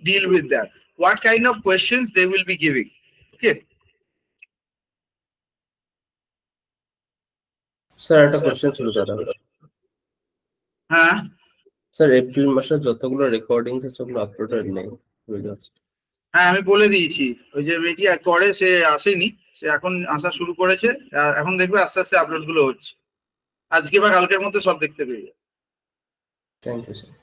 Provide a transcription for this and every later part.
deal with that. What kind of questions they will be giving. Okay. Sir, একটা question ছিল দাদা। হ্যাঁ sir April মাসে যতগুলো রেকর্ডিংস আছে ওগুলো আপলোডেড নেই। হ্যাঁ আমি বলে দিয়েছি, ওই যে মেয়েটি করে সে আসেনি, সে এখন আসা শুরু করেছে, এখন দেখবে আস্তে আস্তে আপলোড গুলো হচ্ছে, আজকে বা কালকের মধ্যে সব দেখতে পেয়ে যাবে। Thank you sir.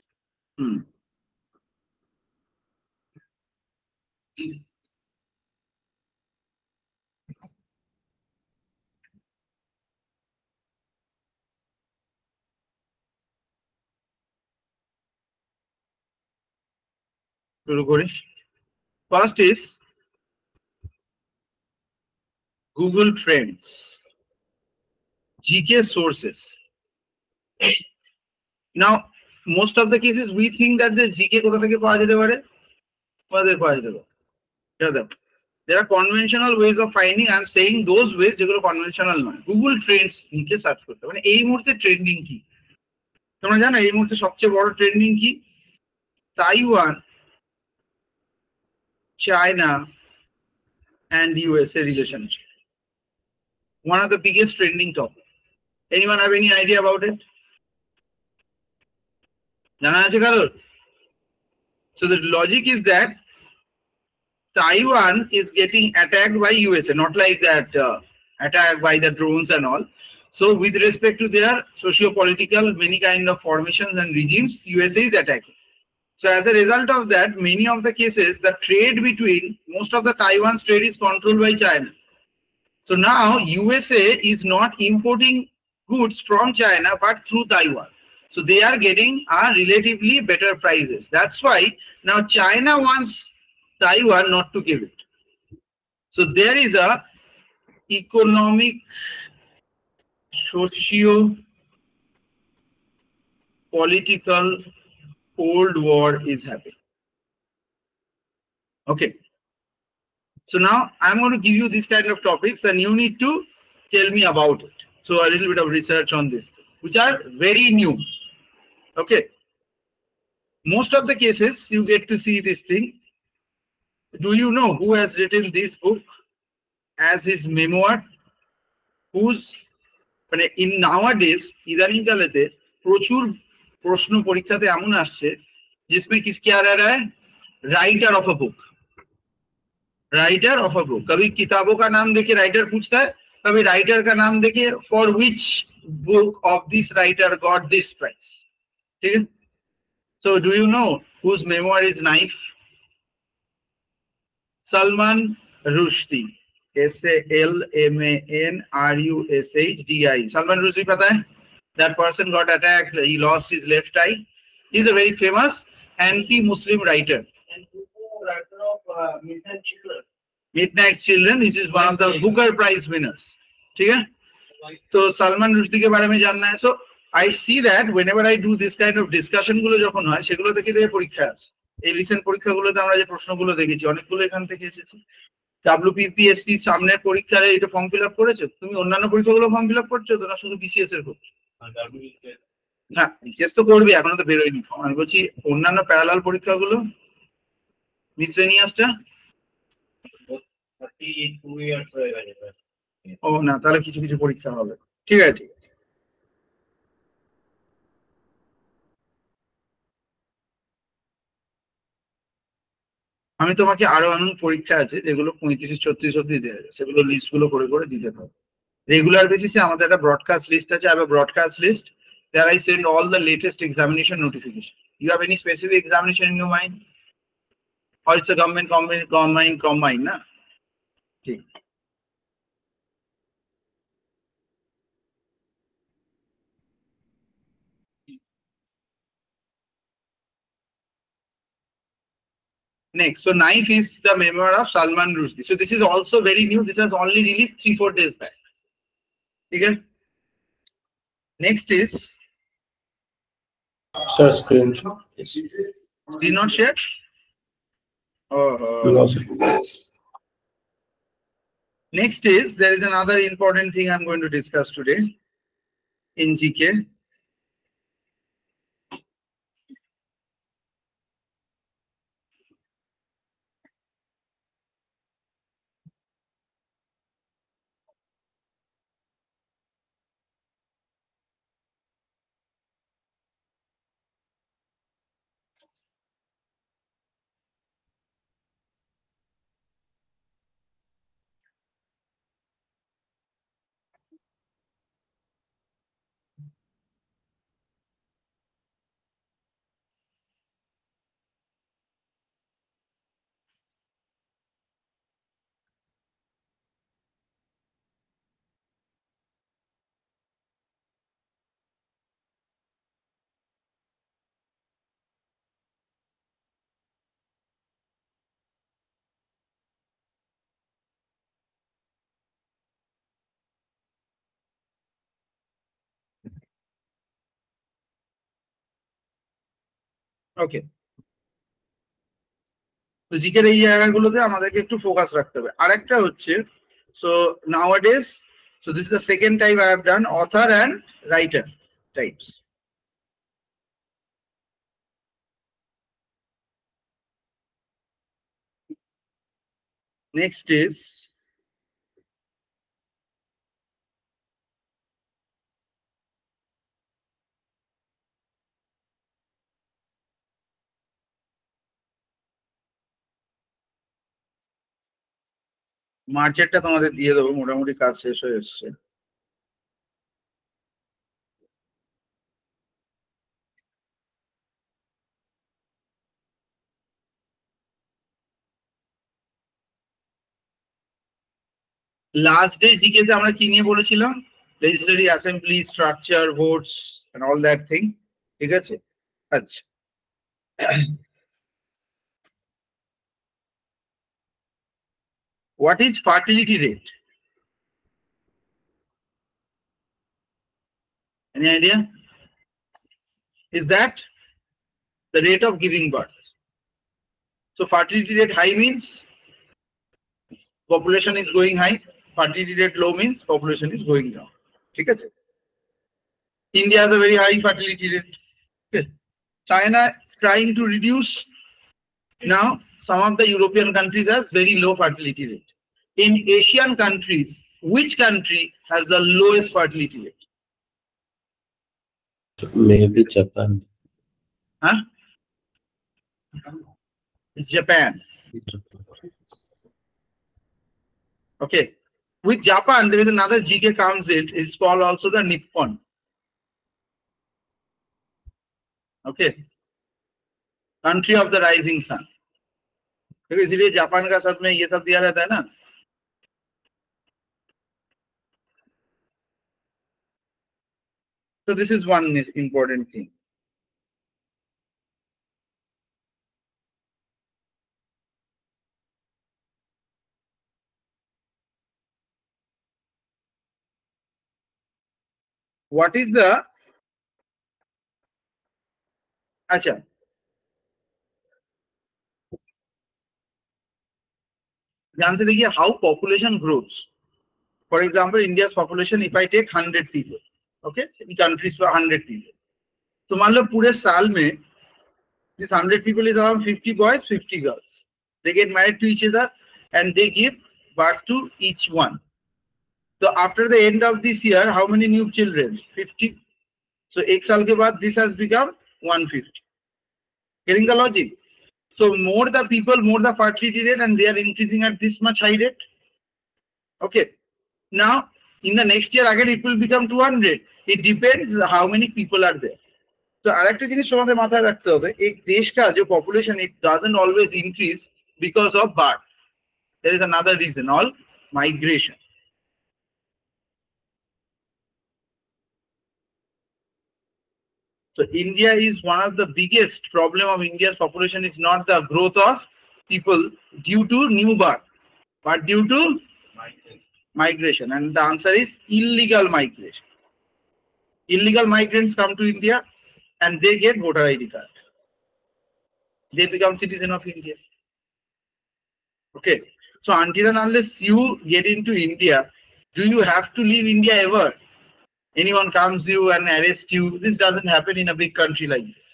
শুরু করি। First is Google Trends, GK sources. Now, most of the cases we think that the GK কোথা থেকে পাওয়া যেতে পারে, পাওয়া যেতে পারে। There are conventional ways of finding. I am saying those ways যেগুলো conventional নয়। Google Trends লিখে সার্চ করতে, মানে এই মুহূর্তে ট্রেন্ডিং কি তোমরা জানো? এই মুহূর্তে সবচেয়ে বড় ট্রেন্ডিং কি? Taiwan, China and USA relationship. One of the biggest trending topic. Anyone have any idea about it? জানা আছে কারোর? So the logic is that Taiwan is getting attacked by USA, not like that attacked by the drones and all. So with respect to their socio-political many kind of formations and regimes, USA is attacking. So as a result of that, many of the cases, the trade between most of the Taiwan's trade is controlled by China. So now USA is not importing goods from China but through Taiwan. So they are getting relatively better prices. That's why now China wants Taiwan not to give it. So there is a economic, socio-political Cold War is happening. Okay. So now I'm going to give you this kind of topics and you need to tell me about it. So a little bit of research on this, which are very new. Okay. Most of the cases you get to see this thing. Do you know who has written this book as his memoir? Who's in nowadays ইদানিং কালেতে প্রচুর প্রশ্ন পরীক্ষাতে এমন আসছে जिसमें किसके आ रहा है? Writer of a book, writer of a book. कभी किताबों का नाम देके राइटर पूछता है, कभी राइटर का नाम देके for which book of this writer got this prize. ठीक है। So do you know whose memoir is Knife? Salman Rushdie, SALMANRUSHDI. Salman Rushdie पता है? That person got attacked, he lost his left eye. He is a very famous anti-Muslim writer. And writer of Midnight Children. Midnight Children, this is one of the Booker Prize winners. ठीक है? तो Salman Rushdie के बारे में जानना है। So I see that whenever I do this kind of discussion গুলো যখন হয় সেগুলো থেকে দেখে পরীক্ষা আসে। এই রিসেন্ট পরীক্ষাগুলোতে আমরা যে প্রশ্নগুলো দেখেছি অনেকগুলো এখান থেকে এসেছে। WPPSC সামনের পরীক্ষায় এটা ফর্ম ফিল আপ করেছো? তুমি অন্যান্য পরীক্ষাগুলো ফর্ম ফিল আপ করছো তো, না শুধু BCS এর করছো? না BCS তো করবি, এখনো তো বেরোয়নি ফর্ম। আমি বলছি অন্যান্য প্যারালাল পরীক্ষাগুলো, মিসলেনিয়াসটা। ও না, তাহলে কিছু কিছু পরীক্ষা হবে। ঠিক আছে, ঠিক আছে। আমি তোমাকে আরো এমন পরীক্ষা আছে যেগুলো 35-36 অব্দি দেওয়া যায়, সেগুলো লিস্ট গুলো করে করে দিতে হবে। রেগুলার বেসিসে আমাদের একটা ব্রডকাস্ট লিস্ট আছে। Broadcast list there I send all the latest examination notification. You have any specific examination in your mind? Or it's a government combine, na? Okay. Next, so Knife is the memoir of Salman Rushdie. So this is also very new. This has only released 3-4 days back. Okay. Next is Sir, screen. Did not share? No, sir. Next is, there is another important thing I'm going to discuss today in GK. ওকে, তো জিকের এই জায়গাগুলোতে আমাদেরকে একটু focus রাখতে হবে। আরেকটা হচ্ছে, so নাওয়াডেজ, so this is the second time I have done author and writer types. Next is মার্চেরটা তোমাদের দিয়ে দেবো, মোটামুটি কাজ শেষ হয়ে এসছে। লাস্ট ডে জিকে তে আমরা কি নিয়ে বলেছিলাম? Legislative assembly, structure, votes and all that thing. ঠিক আছে, আচ্ছা। What is fertility rate? Any idea? Is that the rate of giving birth? So fertility rate high means population is going high. Fertility rate low means population is going down. ঠিক আছে? India has a very high fertility rate. Okay. China trying to reduce. Now some of the European countries has very low fertility rate. In Asian countries, which country has the lowest fertility rate? Maybe Japan. Huh? It's Japan. Okay. With Japan, there is another GK comes in. It's called also the Nippon. Okay. Country of the rising sun. क्योंकि इसलिए Japan का साथ में ये सब दिया रहता है ना। So this is one important thing. What is the अच्छा ध्यान से देखिए how population grows. For example, India's population, if I take 100 people, okay, in countries for 100 people. तो मान लो पूरे साल में this 100 people is around 50 boys, 50 girls. They get married to each other and they give birth to each one. So after the end of this year, how many new children? 50. So एक साल के बाद this has become 150. Getting the logic? So more the people, more the fertility rate, and they are increasing at this much high rate. Okay. Now in the next year again it will become 200. It depends how many people are there. So আরেকটা জিনিস তোমাদের মাথায় রাখতে হবে, এই দেশটা যে population, it doesn't always increase because of birth. There is another reason, all migration. So India is one of the biggest problem of India's population is not the growth of people due to new birth, but due to migration. And the answer is illegal migration. Illegal migrants come to India and they get voter ID card. They become citizen of India. Okay. So until and unless you get into India, do you have to leave India ever? Anyone comes you and arrests you. This doesn't happen in a big country like this.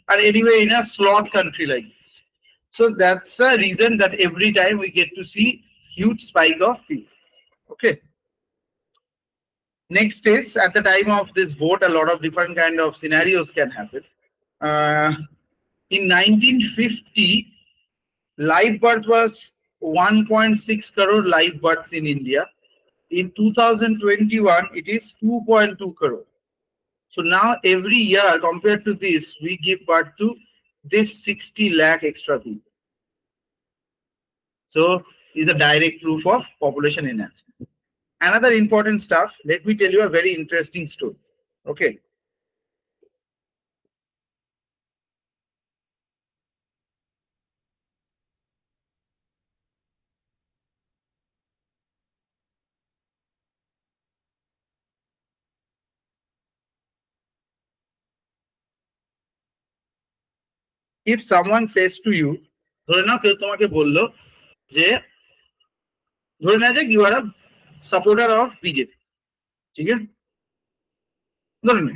And anyway, in a slot country like this. So that's the reason that every time we get to see huge spike of people. Okay. Next is, at the time of this vote, a lot of different kind of scenarios can happen. In 1950, live birth was 1.6 crore live births in India. In 2021, it is 2.2 crore. So now every year compared to this, we give birth to this 60 lakh extra people. So is a direct proof of population enhancement. Another important stuff, let me tell you a very interesting story. Okay. if someone says to you, ধরে নাও কেউ তোমাকে বললো যে ধরে না যে you are a supporter of BJP, ঠিক আছে, ধরে নে,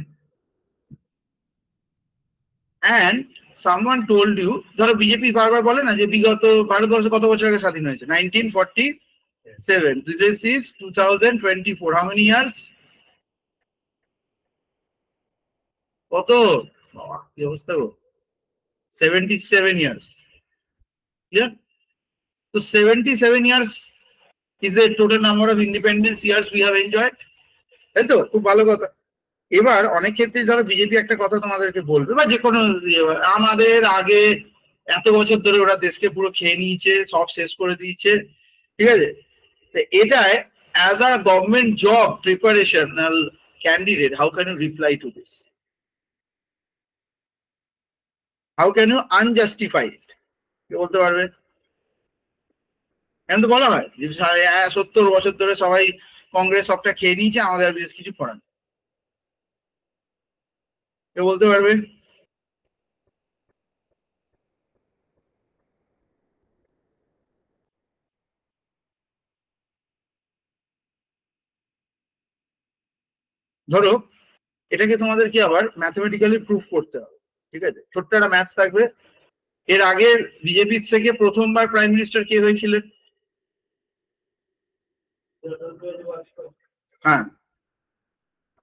and someone told you, ধরো বিজেপি বারবার বলে না যে বিগত ভারতবর্ষ কত বছর আগে স্বাধীন হয়েছে, 1947, this is 2024, how many years? কত কি অবস্থা গো, 77 years, yeah, so 77 years is the total number of independence years we have enjoyed, তাই তো, খুব ভালো কথা। এবার অনেক ক্ষেত্রে ধরো বিজেপি একটা কথা তোমাদেরকে বলবে, বা যে কোনো আমাদের আগে এত বছর ধরে ওরা দেশকে পুরো খেয়ে নিয়েছে, সব শেষ করে দিয়েছে, ঠিক আছে, তো এটাই as a government job preparational candidate, how can you reply to this, how can you unjustify it, কি বলতে পারবে? এমন তো বলা হয় যে 70 বছর ধরে সবাই কংগ্রেস সবটা খেয়ে নিয়েছে, আমাদের আর বিশেষ কিছু করার, কে বলতে পারবে? ধরো এটাকে তোমাদেরকে আবার ম্যাথমেটিক্যালি প্রুফ করতে হবে, ঠিক আছে, ছোট্ট একটা ম্যাথস থাকবে। এর আগে বিজেপির থেকে প্রথমবার প্রাইম মিনিস্টার কে হয়েছিলেন? হ্যাঁ,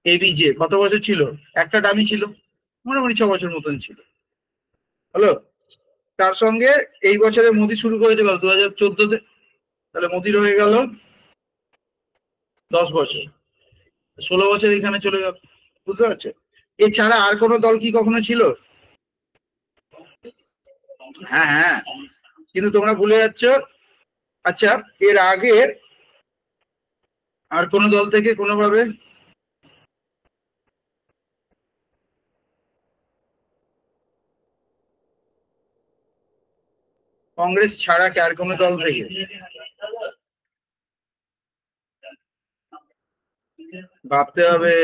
এবিজে। কত বছর ছিল? একটা টার্মই ছিল, মোটামুটি 6 বছর মতন ছিল। হলো, তার সঙ্গে এই বছরে মোদি শুরু করেছে 2014-তে, তাহলে মোদির হয়ে গেল 10 বছর, 16 বছর এখানে চলে গেল, বুঝতে পারছো? এছাড়া আর কোন দল কি কখনো ছিল? হ্যাঁ হ্যাঁ, কিন্তু তোমরা ভুলে যাচ্ছ। আচ্ছা, এর আগে আর কোন দল থেকে কোনোভাবে কংগ্রেস ছাড়া কি আর কোন দল থেকে? ভাবতে হবে।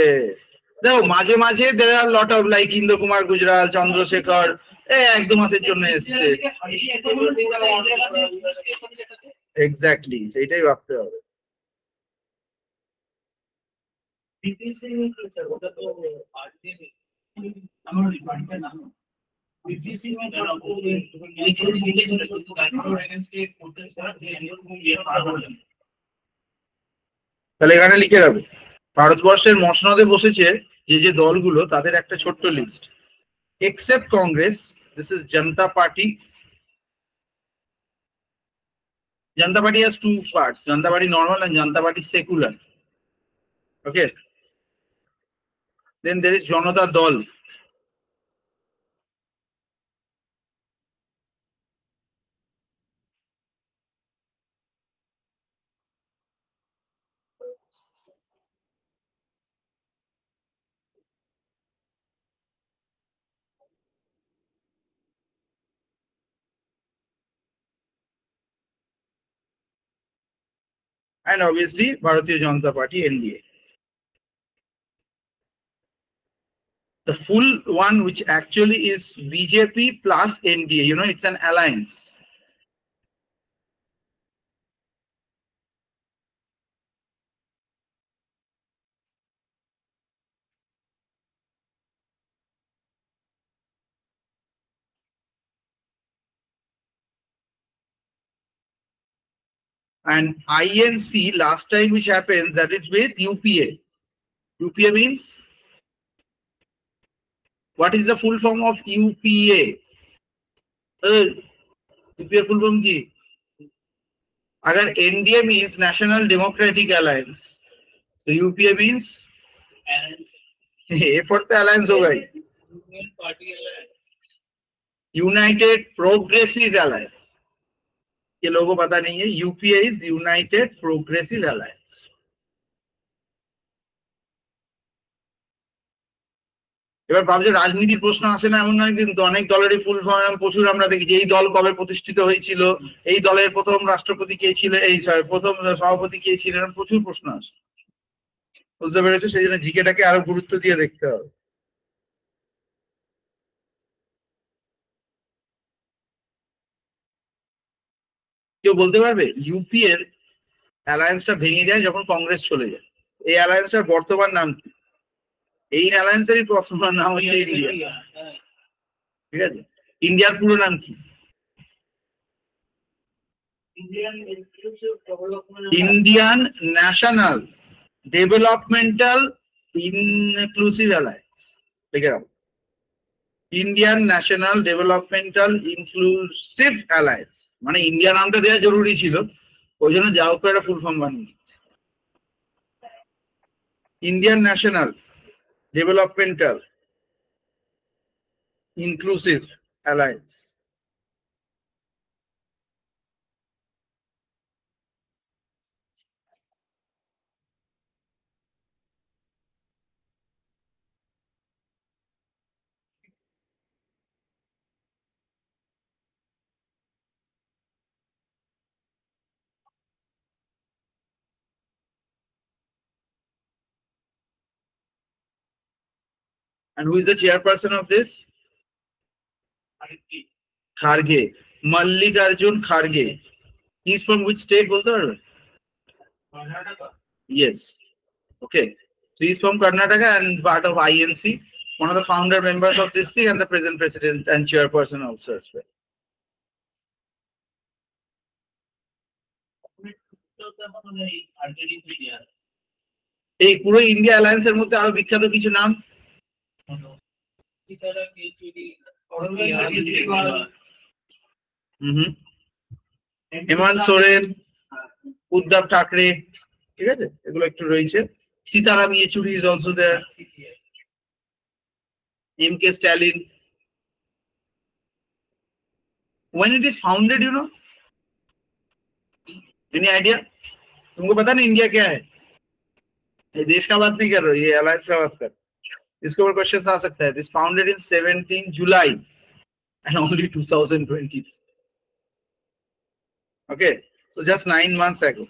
দেখো মাঝে মাঝে there are lot of like Inder Kumar Gujral, Chandrashekhar, এক 2 মাসের জন্য এসছে, এক্স্যাক্টলি সেইটাই ভাবতে হবে। তাহলে এখানে লিখে রাখো, ভারতবর্ষের মসনদে বসেছে যে যে দলগুলো, তাদের একটা ছোট্ট লিস্ট, except Congress, this is Janata party. Janata Party has 2 parts, Janata Party normal and Janata Party secular. Okay. Then there is Janata Dal. And obviously Bharatiya Janata Party, NDA. The full one, which actually is BJP plus NDA, you know, it's an alliance. And INC last time which happens, that is with UPA. UPA means, what is the full form of UPA? UPA full form ki? Agar NDA means National Democratic Alliance, so UPA means for the alliance hoga hi, United Progressive Alliance. ये लोगों पता नहीं है, UPA is United Progressive Alliance. এবার ভাবছে রাজনীতির প্রশ্ন আসে না এমন নয়, কিন্তু অনেক দলেরই ফুল ফর্ম প্রচুর আমরা দেখি, এই দল কবে প্রতিষ্ঠিত হয়েছিল, এই দলের প্রথম রাষ্ট্রপতি কে ছিল, এই প্রথম সভাপতি কে ছিলেন, প্রচুর প্রশ্ন আসে, বুঝতে পেরেছো? সেই জন্য জিকেটাকে আরো গুরুত্ব দিয়ে দেখতে হবে। কেউ বলতে পারবে ইউপি এর অ্যালায়েন্সটা ভেঙে যায় যখন কংগ্রেস চলে যায়, এই অ্যালায়েন্সটার বর্তমান নাম কি? এই অ্যালায়েন্সেরই প্রথম নাম হচ্ছে ইন্ডিয়া, ঠিক আছে? ইন্ডিয়ার পুরো নাম কি? Indian national developmental inclusive alliance, ঠিক আছে? Indian national developmental inclusive alliance, মানে ইন্ডিয়া নামটা দেওয়া জরুরি ছিল, ওই জন্য যা হোক একটা ফুল ফর্ম বানিয়ে Indian national developmental inclusive alliance. And who is the chairperson of this? Kharge, Mallikarjun Kharge. He is from which state? बोलते हो? Yes. Okay. So he is from Karnataka and part of INC, one of the founder members of this thing and the present president and chairperson also as well. এই পুরো India অ্যালায়েন্সের মধ্যে আরো বিখ্যাত কিছু নাম, হেমন্ত সোরেন, উদ্ধব ঠাকরে, ঠিক আছে, এগুলো একটু রয়েছে। Sitaram Yechury is also there, MK Stalin. When it is founded, you know, any idea? तुमको पता नहीं इंडिया क्या है? ये देश का बात नहीं कर रहा, ये अलायंस का बात कर। इसके ऊपर क्वेश्चन आ सकता है। This founded in 17 July and only 2020. Okay, so just 9 months ago.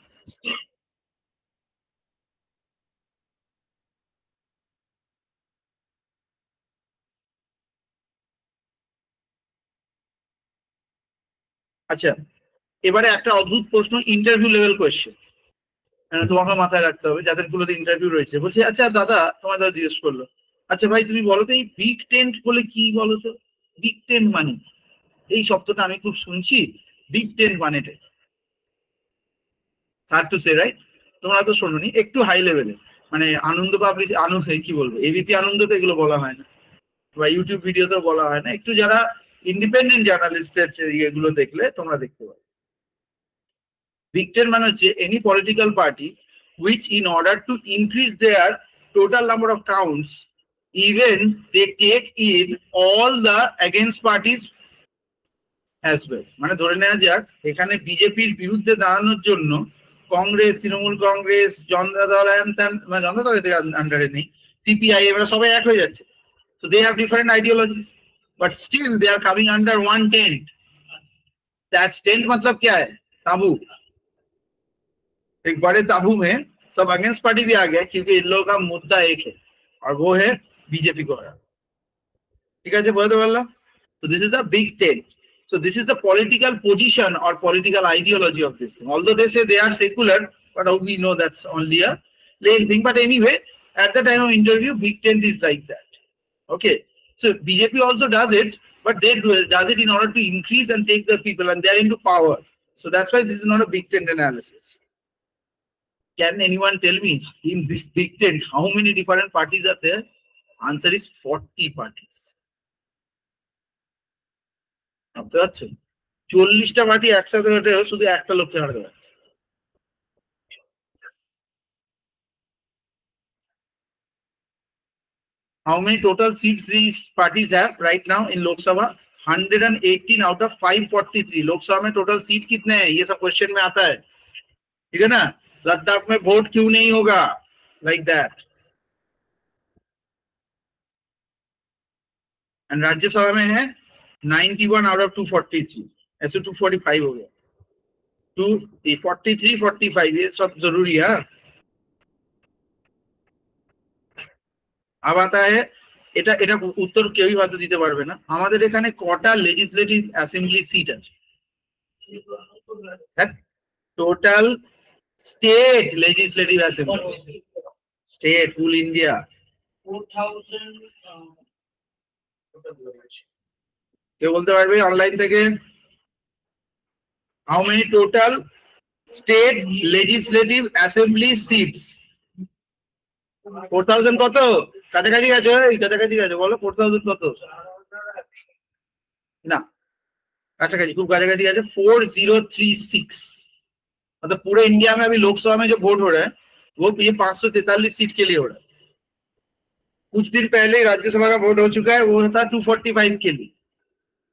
আচ্ছা, এবারে একটা অদ্ভুত প্রশ্ন, ইন্টারভিউ লেভেল কোয়েশ্চেন, তোমাকে মাথায় রাখতে হবে যাদের গুলোতে ইন্টারভিউ রয়েছে। বলছে আচ্ছা দাদা, তোমার দাদা জিজ্ঞেস করলো, আচ্ছা ভাই তুমি বলো তো এই বিগ টেন্ট বলে কি বলো তো? বিগ টেন্ট মানে, এই শব্দটা আমি খুব শুনছি, বিগ টেন্ট মানেটা হার্ড টু সে, রাইট? তোমরা তো শোনোনি, একটু হাই লেভেলে, মানে আনন্দ পাবলিশ আনন্দ, কি বলবো, এবিপি আনন্দ তো এগুলো বলা হয় না, বা ইউটিউব ভিডিওতেও বলা হয় না। একটু যারা ইন্ডিপেন্ডেন্ট জার্নালিস্টের এগুলো দেখলে তোমরা দেখতে পাবে। বিগ টেন মানে হচ্ছে any political party which in order to increase their total number of counts, even they take in all the against parties as well. মানে ধরে নেওয়া যাক এখানে বিজেপির বিরুদ্ধে দাঁড়ানোর জন্য কংগ্রেস, তৃণমূল কংগ্রেস, জনতা দল, মানে জনতা দল এদের আন্ডারে নেই, সিপিআই, এরা সবাই এক হয়ে যাচ্ছে। So they have different ideologies, but still they are coming under one tent. That tent मतलब क्या है? ताबू। एक बड़े ताबू में सब अगेंस्ट पार्टी भी आ गया, क्योंकि इन लोगों का मुद्दा एक है और वो है बीजेपी को हराना। ठीक है, बोलते बोला। So this is the big tent. So this is the political position or political ideology of this thing. Although they say they are secular, but we know that's only a plain thing. But anyway, at the time of interview, big tent is like that. Okay, so BJP also does it, but they does it in order to increase and take the people, and they are into power. So that's why this is not a big tent analysis. Can anyone tell me in this big tent how many different parties are there? Answer is 40 parties. 40টা party একসাথে হতে শুধু একটা লোককে হারাতে পারছে। How many total seats these parties have right now in Lok Sabha? 118 out of 543. लोक सभा में टोटल सीट कितने हैं, ये सब क्वेश्चन में आता है, ठीक है ना? लद्दाख में वोट क्यों नहीं होगा, लाइक दैट। एंड राज्यसभा में है 91 आउट ऑफ 243, ऐसे 245 हो गया, 43 45, ये सब जरूरी है। अब आता है এটা এটা উত্তর কেউই হয়তো দিতে পারবে না, আমাদের এখানে কটা লেজিসলেটিভ অ্যাসেম্বলি সিট আছে? Total state legislative assembly. State, full India. 4,000. কে বলতে পারবে অনলাইন থেকে? How many total state legislative assembly seats? 4,000 কত? কাছাকাছি আছে, কাছাকাছি আছে, বলো 4,000 কত? না, काछाकाछी खूब काछाकाछी আছে 4036। मतलब पूरे इंडिया में अभी लोकसभा में जो वोट हो रहा है वो ये 543 सीट के लिए हो रहा है। कुछ दिन पहले राज्यसभा का वोट हो चुका है, वो था 245 के लिए,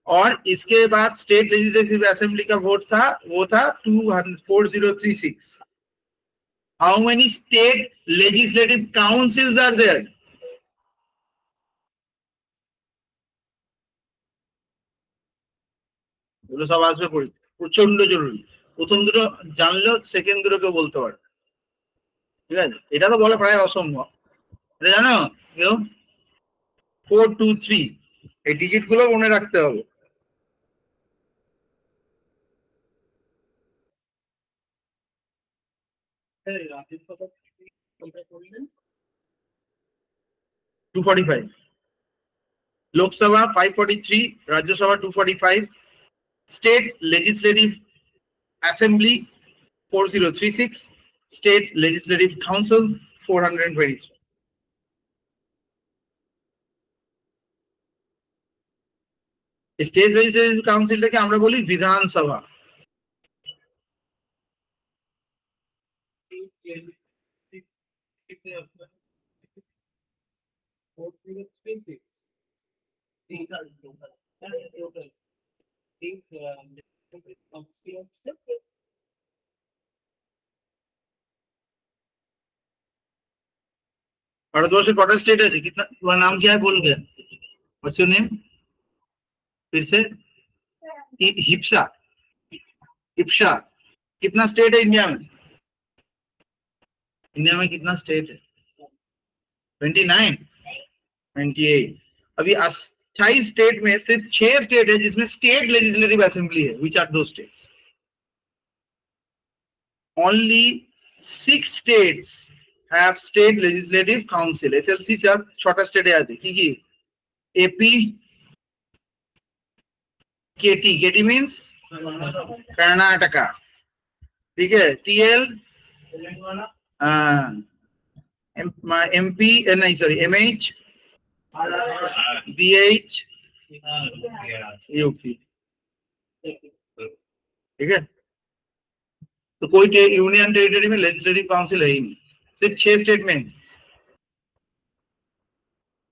और इसके बाद स्टेट लेजिस्लेटिव असेंबली का वोट था, वो था 4036। How many state legislative councils are there? এগুলো সব আসবে পরীক্ষা, প্রচন্ড জরুরি। প্রথম দুটো জানলেও সেকেন্ড দুটো কেউ বলতে পারে, ঠিক আছে? এটা তো বলা প্রায় অসম্ভব, এটা জানো কেউ? 423 এই ডিজিট গুলো মনে রাখতে হবে। Lok Sabha 543, Rajya Sabha 245, state legislative assembly 4036, state legislative council 423। State legislative council के আমরা বলি विधानसभा। भारतवर्ष में कौन स्टेट है? कितना? तुम्हारा नाम क्या है? बोल गया। What's your name? फिर से? हिप्सा। हिप्सा। कितना स्टेट है इंडिया में? इंडिया में कितना स्टेट है? 29, 28। अभी 28 स्टेट में सिर्फ 6 स्टेट है जिसमें स्टेट लेजिस्लेटिव असेंबली है। विच आर दो states? Only 6 states have state legislative council। SLC से 6টা স্টেটে আছে কি কি? एपी, केटी, केटी मीन्स कर्नाटका, ठीक है? टीएल एमपी, नहीं सॉरी एमएच, बीएच, यूपी, ठीक है? तो कोई यूनियन टेरिटरी में लेजिस्लेटिव काउंसिल है ही नहीं, सिर्फ 6 स्टेट में।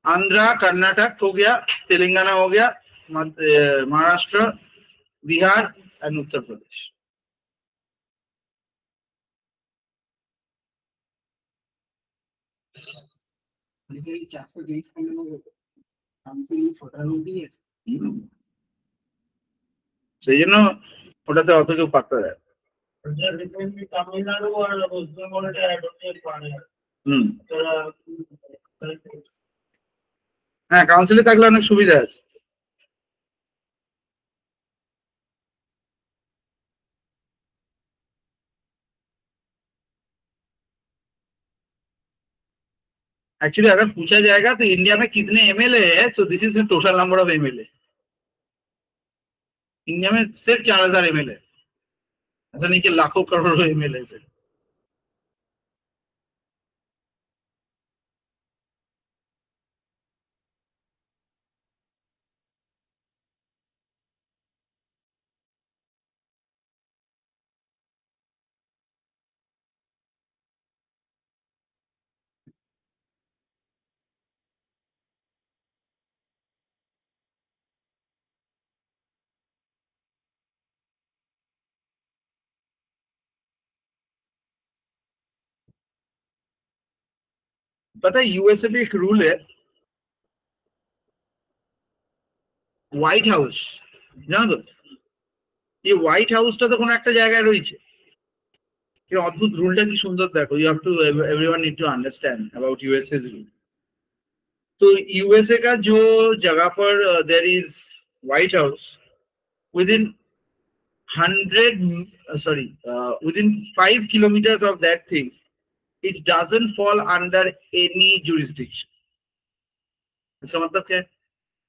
आंध्रा, कर्नाटक हो गया, तेलंगाना हो गया, महाराष्ट्र, बिहार और उत्तर प्रदेश। সেই জন্য ওটাতে অত কেউ পাত্তা দেয়। তামিলনাড়ু আর ওয়েস্ট বেঙ্গলটা অ্যাডপ্টেড করে। হ্যাঁ, কাউন্সিলে থাকলে অনেক সুবিধা আছে। एक्चुअली अगर पूछा जाएगा तो इंडिया में कितने एमएलए है, so this is the total number of MLA. India में सिर्फ 4000 एमएलए, ऐसा नहीं कि लाखों करोड़ों एमएलए है। पता है यूएसए में एक रूल है, হোয়াইট হাউস, জানো তো? এই হোয়াইট হাউসটা তো কোনো একটা জায়গায় রয়েছে। কি অদ্ভুত রুলটা, কি সুন্দর দেখো। You have to, everyone need to understand about USA rule. तो यूएसए का जो जगह पर there is White House, within within 5 kilometers of that thing, it doesn't fall under any jurisdiction. इसका मतलब क्या है?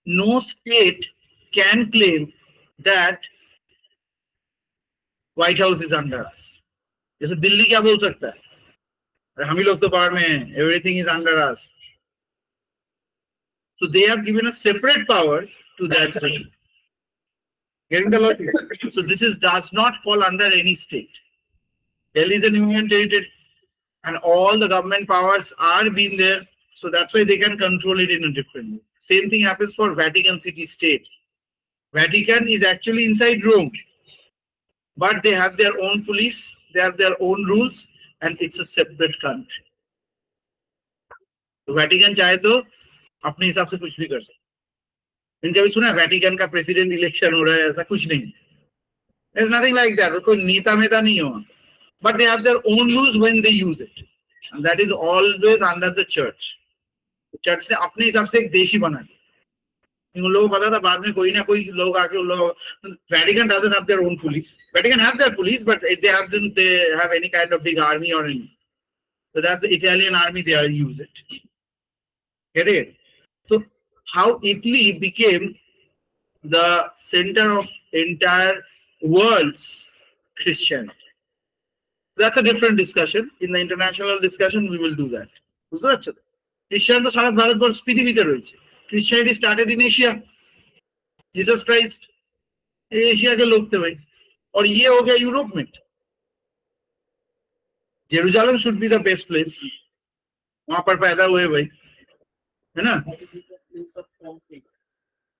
No state can claim that White House is under us. जैसे दिल्ली क्या बोल सकता है? अरे हम ही लोग तो पावर में हैं. Everything is under us. So they have given a separate power to that state. Getting the logic? So this does not fall under any state. Delhi is an union territory, and all the government powers are being there. So that's why they can control it in a different way. Same thing happens for Vatican City State. Vatican is actually inside Rome, but they have their own police, they have their own rules, and it's a separate country. So Vatican चाहे तो अपने हिसाब से कुछ भी कर सकते. इनका भी सुना वेटिकन का प्रेसिडेंट इलेक्शन हो रहा है, ऐसा कुछ नहीं. There's nothing like that. कोई नेता मेता नहीं हो. But they have their own rules when they use it, and that is always under the church. Church ने अपने हिसाब से एक देश ही बना दिया. उन लोगों को पता था, बाद में कोई ना कोई लोग आके उन लोगों. Vatican doesn't have their own police. Vatican have their police, but they have any kind of big army or anything. So that's the Italian army. They use it. Get it? So how Italy became the center of entire world's Christianity. That's a different discussion. In the international discussion, we will do that. Christian तो सारा भारतवर्ष पृथ्वीতে রয়েছে. Christianity started in Asia. Jesus Christ Asia के लोग थे भाई, और ये हो गया यूरोप में. Jerusalem should be the best place. वहां पर पैदा हुए भाई, है ना?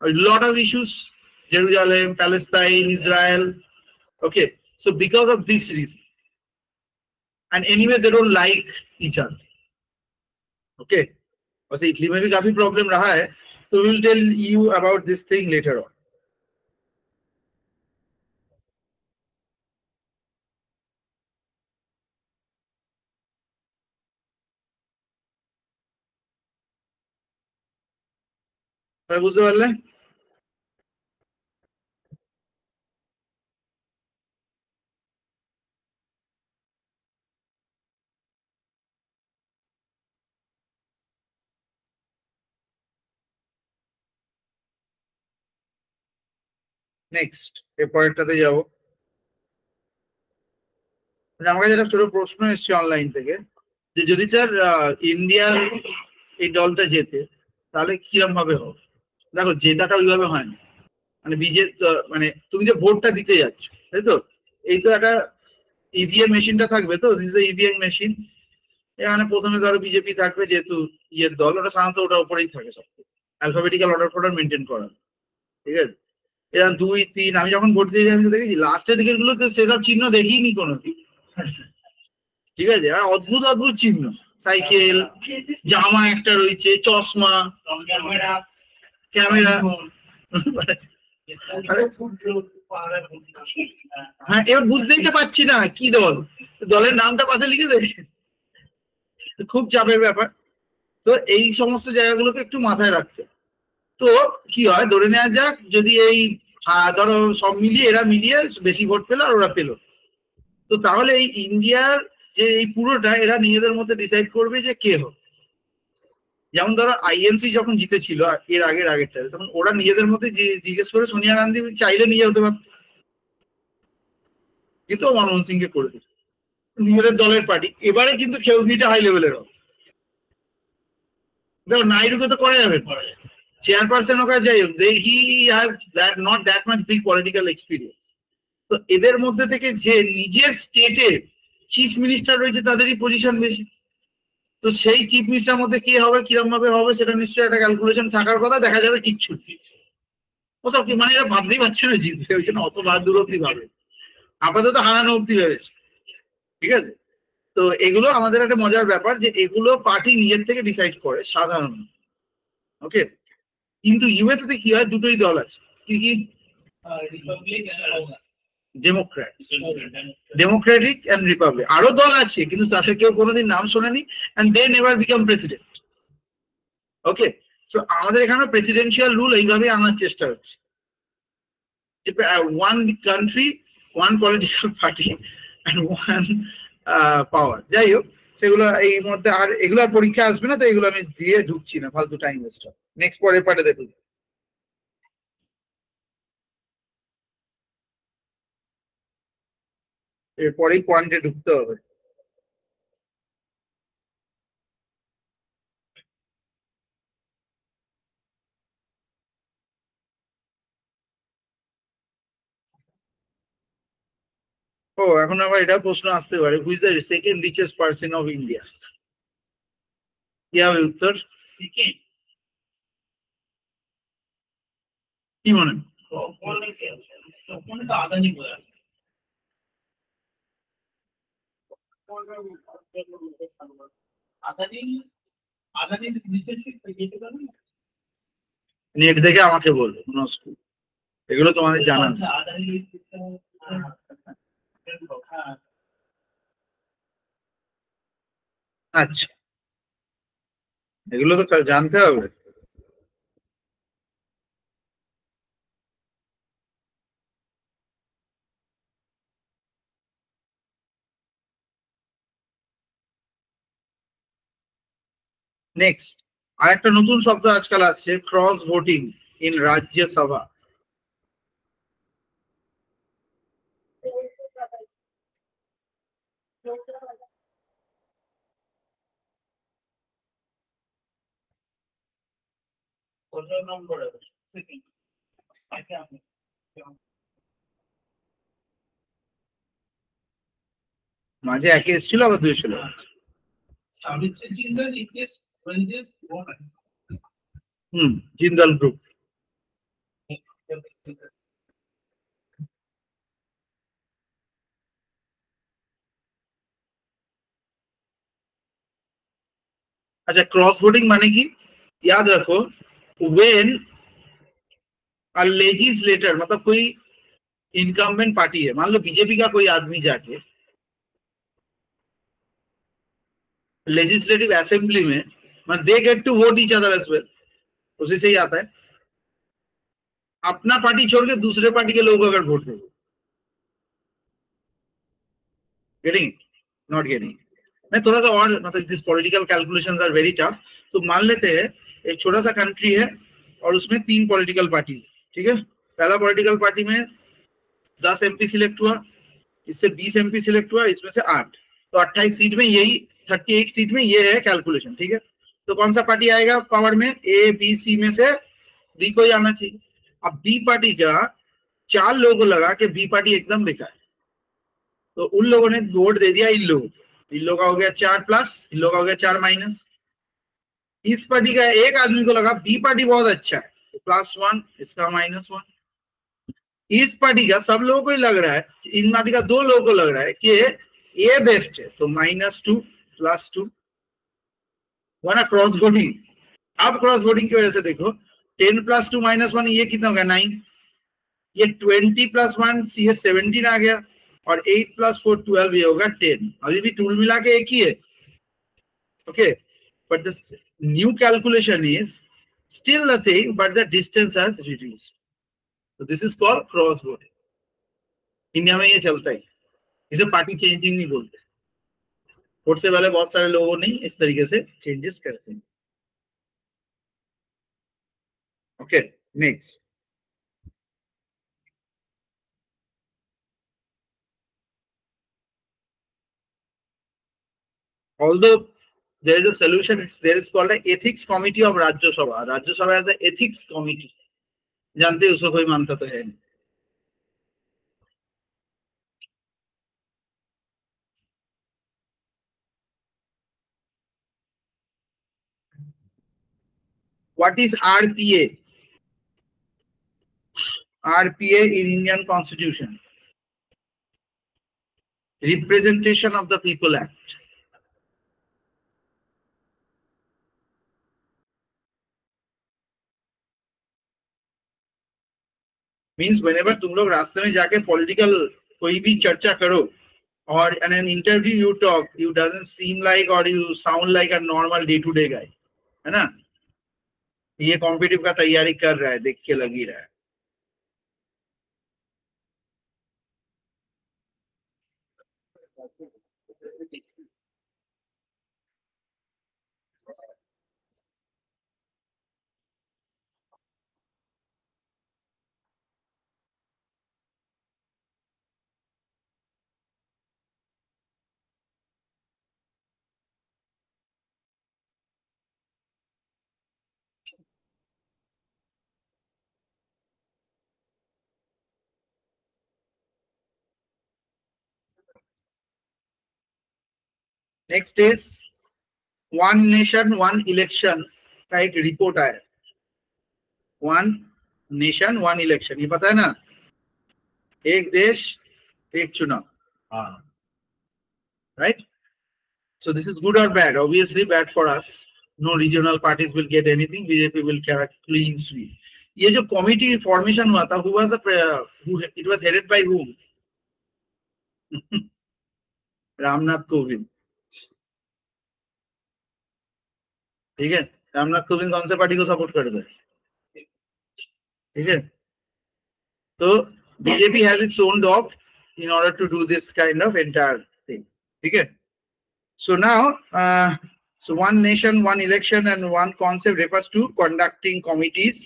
A lot of issues. Jerusalem, Palestine, Israel. Okay, so because of this reason, and anyway they don't like each other. Okay, वैसे इटली में भी काफी प्रॉब्लम रहा है, so we will tell you about this thing later on. বুঝতে পারলে? Next এই পয়েন্টটাতে যাব. আমার কাছে একটা ছোট প্রশ্ন এসেছে অনলাইন থেকে, যে যদি স্যার ইন্ডিয়ার এই দলটা জেতে তাহলে কিরম ভাবে হবে? দেখো, জেতাটা ওইভাবে হয় না. মানে মানে তুমি যে ভোটটা দিতে যাচ্ছ, তাই তো, এই তো একটা ইভিএম মেশিনটা থাকবে, তো ইভিএম মেশিন. এখানে প্রথমে ধরো বিজেপি থাকবে, যেহেতু ইয়ের দল, ওটা সাধারণত ওটা উপরেই থাকে সব, অ্যালফাবেটিক্যাল অর্ডার মেনটেন করা. ঠিক আছে, এরা 2, 3, আমি যখন ভোট দিয়ে আমি দেখেছি লাস্টের দিকের গুলো তো সেসব চিহ্ন দেখিনি কোনো. ঠিক আছে, আর অদ্ভুত অদ্ভুত চিহ্ন, সাইকেল, জামা একটা রয়েছে, চশমা, ক্যামেরা. হ্যাঁ, এবার বুঝতেই তো পারছি না কি দল, দলের নামটা পাশে লিখে দেয়, খুব চাপের ব্যাপার. তো এই সমস্ত জায়গাগুলোকে একটু মাথায় রাখতে. তো কি হয়, ধরে নেওয়া যাক যদি এই ধরো সব মিলিয়ে এরা মিলিয়ে বেশি ভোট পেলো আর ওরা পেলো, তো তাহলে এই ইন্ডিয়ার যে এই পুরোটা এরা নিজেদের মধ্যে ডিসাইড করবে যে কে হোক. যেমন ধরো আইএনসি যখন জিতেছিল এর আগেরটা, তখন ওরা নিজেদের মধ্যে জিজ্ঞেস করে সোনিয়া গান্ধী চাইলে নিয়ে হতে পারত, কিন্তু মনমোহন সিং কে করে দিল নিজেদের দলের পার্টি. এবারে কিন্তু খেউঘিটা হাই লেভেলের হবে. দেখো নাইডুকে তো করা যাবে, চেয়ারপারসন ওকে যাই হোক, he has not that much big political experience. তো এদের মধ্যে থেকে যে নিজের স্টেটের চিফ মিনিস্টার রয়েছে তাদেরই পজিশন বেশি. তো সেই চিফ মিনিস্টার মধ্যে কে হবে, কিরম ভাবে হবে, সেটা নিশ্চয়ই একটা ক্যালকুলেশন থাকার কথা. দেখা যাবে কিচ্ছু ওসব কি, মানে এরা ভাবতেই পারছে না জিতবে, ওই জন্য অত দূর অব্দি ভাবে, আপাতত হারানো অব্দি ভেবেছে. ঠিক আছে, তো এগুলো আমাদের একটা মজার ব্যাপার যে এগুলো পার্টি নিজের থেকে ডিসাইড করে সাধারণত. ওকে, কিন্তু ইউএসএ তে কি হয়, দুটোই দল আছে. কি কি? Democratic and republic. আরো দল আছে কিন্তু তাদের কেউ কোনোদিন নাম শোনেনি, and they never become president. Okay, so আমাদের এখানে প্রেসিডেন্সিয়াল রুল এইভাবে আনার চেষ্টা হচ্ছে. One country one political party and one power. যাই হোক, সেগুলো এই মধ্যে আর এগুলোর পরীক্ষা আসবে না, তো এগুলো আমি দিয়ে ঢুকছি না, ফালতু টাইম ওয়েস্ট। নেক্সট পরের পার্টে দেখুন। এরপরেই পয়েন্টে ঢুকতে হবে। ও, এখন আবার এটা প্রশ্ন আসতে পারে, who is the second richest person of India? কি হবে উত্তর? কি মনে হয়? নেট দেখে আমাকে বলবে, এগুলো তোমাদের জানা নেই। আচ্ছা, এগুলো তো জানতে হবে। নেক্সট, আর একটা নতুন শব্দ আজকাল আসছে, ক্রস ভোটিং ইন রাজ্যসভা। মাঝে একে এসেছিল, আবার দুই ছিল। জিন্দাল গ্রুপ। अच्छा, क्रॉस वोटिंग माने की याद रखो, व्हेन अ लेजिस्लेटर मतलब कोई इनकम्बेंट पार्टी है, मान लो बीजेपी का कोई आदमी जाके लेजिस्लेटिव असेंबली में, मतलब they get to vote each other as well, उसी से ही आता है। अपना पार्टी छोड़ के दूसरे पार्टी के लोग अगर वोट देंगे, गेटिंग नॉट गेटिंग। मैं थोड़ा सा और, मतलब this political calculations are very tough. तो मान लेते हैं एक छोटा सा कंट्री है और उसमें 3 पॉलिटिकल पार्टी, ठीक है। पहला पॉलिटिकल पार्टी में 10 एमपी सिलेक्ट हुआ, इससे 20 एमपी सिलेक्ट हुआ, इसमें से 8, तो 28 सीट में यही 38 सीट में ये है कैलकुलेशन, ठीक है। तो कौन सा पार्टी आएगा पावर में? ए बी सी में से बी को ही आना चाहिए। अब बी पार्टी का 4 लोगों को लगा कि बी पार्टी एकदम बेकार, तो उन लोगों ने वोट दे दिया इन लोगों का हो गया 4 प्लस, इन लोगों का हो गया 4 माइनस। इस पार्टी का एक आदमी को लगा बी पार्टी बहुत अच्छा है, तो +1, इसका -1। इस पार्टी का सब लोगों को ही लग रहा है, इन पार्टी का 2 लोगों को लग रहा है कि ये बेस्ट है, तो -2 +2। वरना क्रॉस वोटिंग। अब क्रॉस वोटिंग की वजह से देखो, 10 + 2 -1, ये कितना हो गया? 9। ये 20 + 1 ये 17 आ गया, और 8 + 4 12, ये होगा 10। अभी भी टूल मिला के एक ही है, okay. But the new calculation is still nothing but the distance has reduced, तो this is called cross voting. India में ये चलता है, इसे पार्टी चेंजिंग नहीं बोलते। वोट से पहले बहुत सारे लोगों ने इस तरीके से चेंजेस करते हैं, okay. Next, although there is a solution, there is called an ethics committee of Rajya Sabha. Rajya Sabha has an ethics committee, जानते हैं उसको कोई मानता तो है नहीं। What is RPA? RPA in Indian Constitution, Representation of the People Act। Means whenever तुम लोग रास्ते में जाके पॉलिटिकल कोई भी चर्चा करो, और in an interview you talk, you doesn't seem like or you sound like a normal day to day guy, है ना। ये कॉम्पिटिटिव का तैयारी कर रहा है, देख के लग ही रहा है। Next is one nation one election का एक रिपोर्ट आया. वन नेशन वन इलेक्शन, ये पता है ना, एक देश एक चुनाव. Right. So this is good or bad? Obviously bad for us. No regional parties will get anything. BJP will carry clean sweep. ये जो committee formation हुआ था, who was it was headed by whom? Ramnath Kovind. ठीक है. रामनाथ कोविंद कौन से party को support करते हैं? ठीक है. तो BJP has its own dog in order to do this kind of entire thing. ठीक है. So now, so one nation, one election, and one concept refers to conducting committees.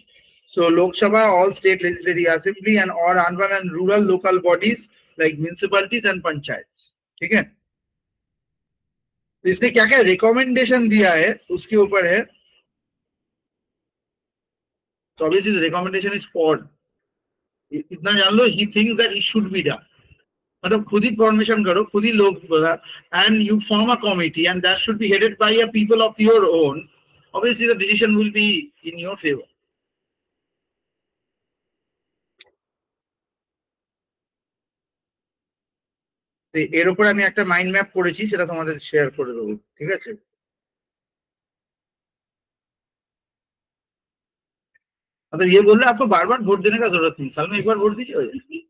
So Lok Sabha, all state legislative assembly, and or urban and rural local bodies like municipalities and panchayats. ठीक है. तो इसने क्या क्या recommendation दिया है उसके ऊपर है. So obviously the recommendation is for. इतना जान लो, he thinks that it should be done. मतलब खुद ही फॉर्मेशन करो, खुद ही लोग बोला, and you form a committee and that should be headed by a people of your own. Obviously the decision will be in your favor. এর উপর আমি একটা মাইন্ড ম্যাপ করেছি, সেটা তোমাদের শেয়ার করে দেবো. ঠিক আছে. मतलब ये बोल रहे आपको बार बार वोट देने का जरूरत नहीं, साल में एक बार वोट दीजिए.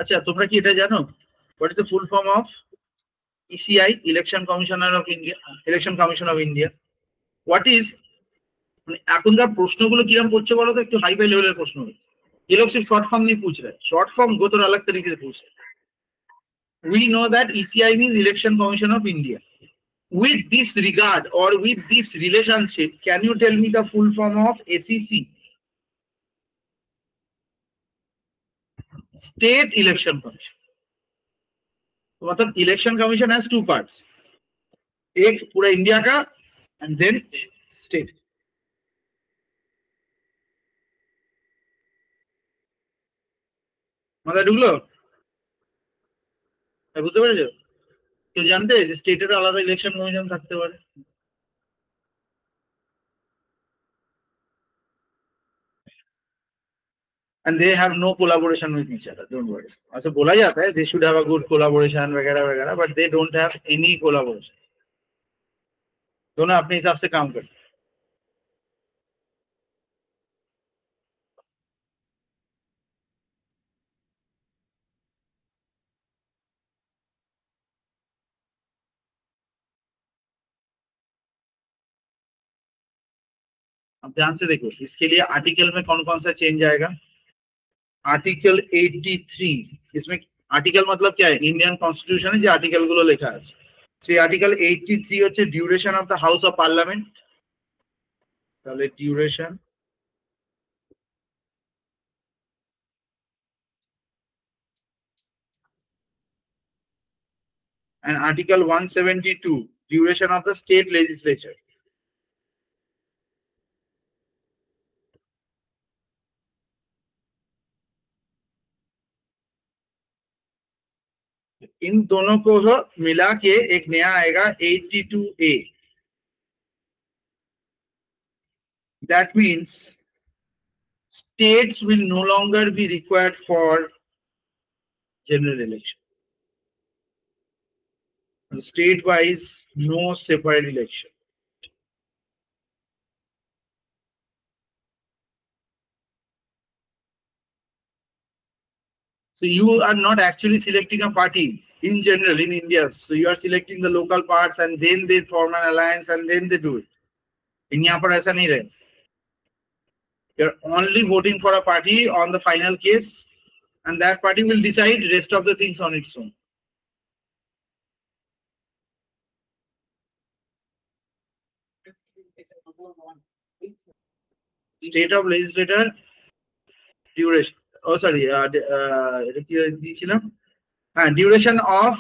अच्छा, তোমরা কি এটা জানো? What is the full form of ECI, Election Commissioner of India, Election Commission of India? What is, মানে এখনকার প্রশ্নগুলো কিরকম করছে বলো তো, একটু হাই ফাই লেভেলের প্রশ্ন. ये लोग सिर्फ शॉर्ट फॉर्म नहीं पूछ रहे, शॉर्ट फॉर्म को तो अलग तरीके से पूछ रहे. We know that ECI means Election Commission of India. With this regard or with this relationship, can you tell me the full form of SEC? State Election Commission. मतलब election commission has two parts, एक पूरा India का and then state. মাথায় ঢুকলো? বুঝতে পেরেছো? কেউ জানতে যে স্টেটের আলাদা ইলেকশন কমিশন থাকতে পারে? And they have no collaboration with each other. Don't worry. ऐसे बोला जाता है they should have a good collaboration वगैरह वगैरह, but they don't have any collaboration. दोनों अपने हिसाब से काम करते हैं. अब ध्यान से देखो, इसके लिए आर्टिकल में कौन कौन सा चेंज आएगा. आर्टिकल 83, इसमें आर्टिकल मतलब क्या है, इंडियन कॉन्स्टिट्यूशन जो आर्टिकल गुलो लेखा है. সেই আর্টিকেল 83 হচ্ছে duration of the house of parliament. তাহলে duration and article 172 duration of the state legislature. इन दोनों को मिला के एक नया आएगा 82A. That means states will no longer be required for general election. State wise, no separate election. So you are not actually selecting a party in general in India. So you are selecting the local parts and then they form an alliance and then they do it. In यहाँ पर ऐसा नहीं रहे. You're only voting for a party on the final case, and that party will decide rest of the things on its own. State of legislature duration. Oh, sorry. Duration of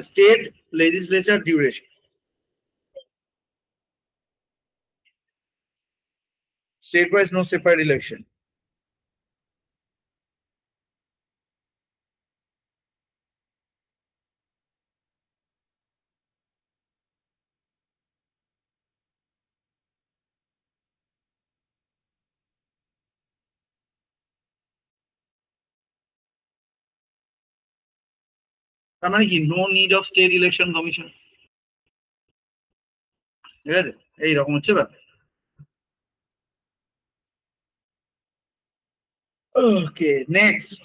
state legislature duration. State-wise, no separate election. তার মানে কি no need of state election commission. ঠিক আছে, এইরকম হচ্ছে ব্যাপার। Okay, next.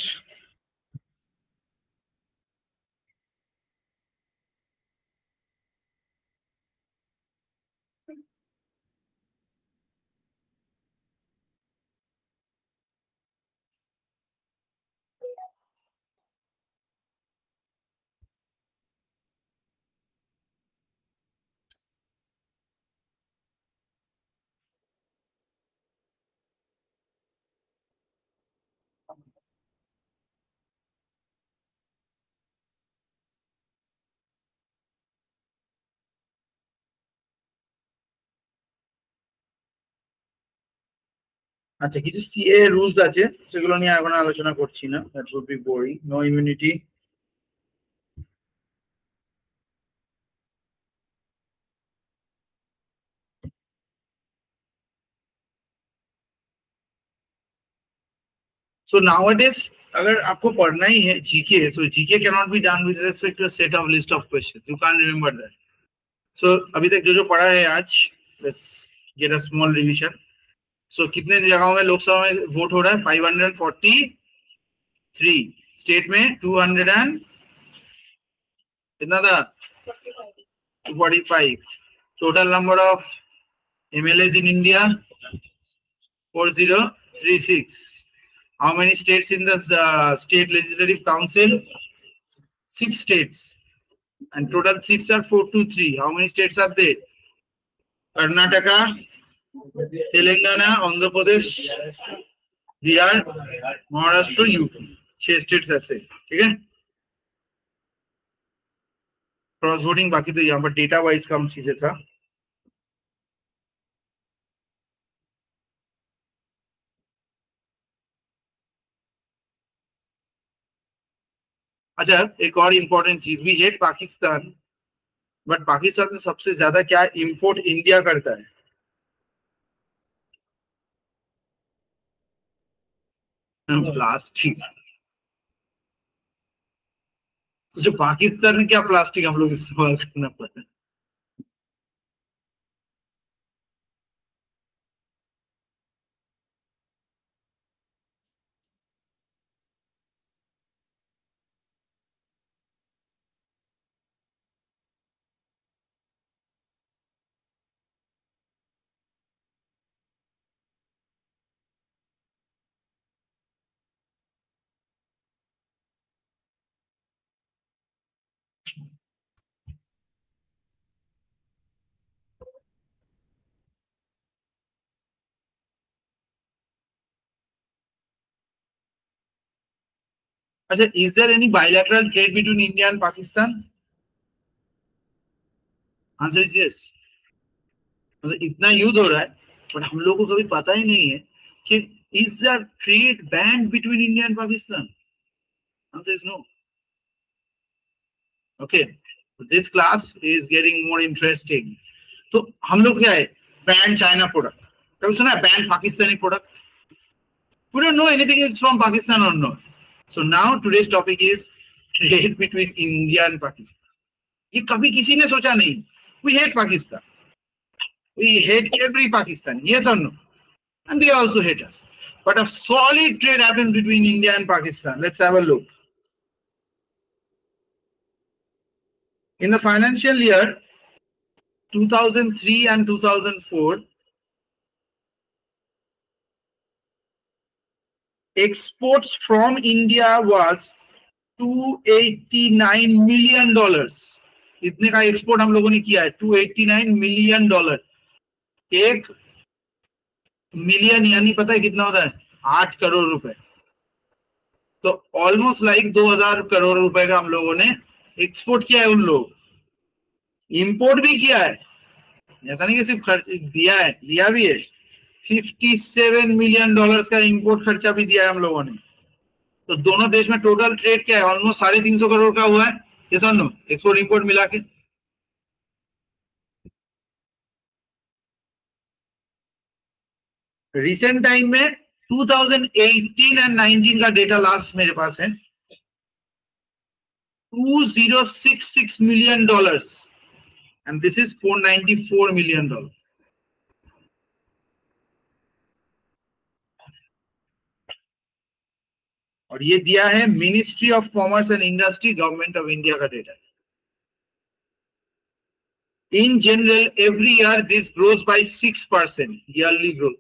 আচ্ছা, কিছু সিএ রুলস আছে সেগুলো নিয়ে এখন আলোচনা করছি না, that would be boring. No immunity, so nowadays अगर आपको पढ़ना ही है GK, so GK cannot be done with respect to a set of list of questions, you can't remember that. So अभी तक जो पढ़ा है आज, let's get a small revision. So कितने जगहों में लोकसभा में वोट हो रहा है? 543, स्टेट में 200 and कितना था? 245. Total number of MLAs in India 4036. How many states in the state legislative council? 6 states, and total seats are 423. How many states are there? Karnataka, Telangana, Andhra Pradesh, Bihar, Maharashtra, UP. 6 states ऐसे, ठीक है? Cross voting बाकी तो यहाँ पर data wise कम चीजें था। अच्छा, एक और इम्पोर्टेंट चीज भी, हेट पाकिस्तान, बट पाकिस्तान से सबसे ज्यादा क्या इंपोर्ट इंडिया करता है? प्लास्टिक। तो जो पाकिस्तान में क्या प्लास्टिक हम लोग इस्तेमाल करना पड़ता है? अच्छा, is there any bilateral trade between India and Pakistan? Answer is yes. मतलब इतना युद्ध हो रहा है, बट हम लोगों को कभी पता ही नहीं है कि is there trade banned between India and Pakistan? Answer is no. Okay, so this class is getting more interesting. तो हम लोग क्या है? Ban China product. कभी सुना है ban Pakistani product? We don't know anything is from Pakistan or not. So now today's topic is trade between India and Pakistan. ये कभी किसी ने सोचा नहीं. We hate Pakistan. We hate every Pakistan. Yes or no? And they also hate us. but a solid trade happens between India and Pakistan. Let's have a look. In the financial year 2003 and 2004, exports from India was $289 million. इतने का export हम लोगों ने किया है, $289 million. एक million यानी पता है कितना होता है? 8 करोड़ रुपए. तो ऑलमोस्ट लाइक 2000 करोड़ रुपए का हम लोगों ने एक्सपोर्ट किया है उन लोग. इंपोर्ट भी किया है, ऐसा नहीं कि सिर्फ खर्च दिया है, लिया भी है. $57 million का इंपोर्ट खर्चा भी दिया है हम लोगों ने. तो दोनों देश में टोटल ट्रेड क्या है? ऑलमोस्ट 350 करोड़ का हुआ है. ये सुनो, एक्सपोर्ट इंपोर्ट मिला के. रिसेंट टाइम में 2018 एंड 19 का डेटा लास्ट मेरे पास है. $2066 million and this is $494 million. और ये दिया है ministry of commerce and industry, government of India का data. In general, every year this grows by 6% yearly growth.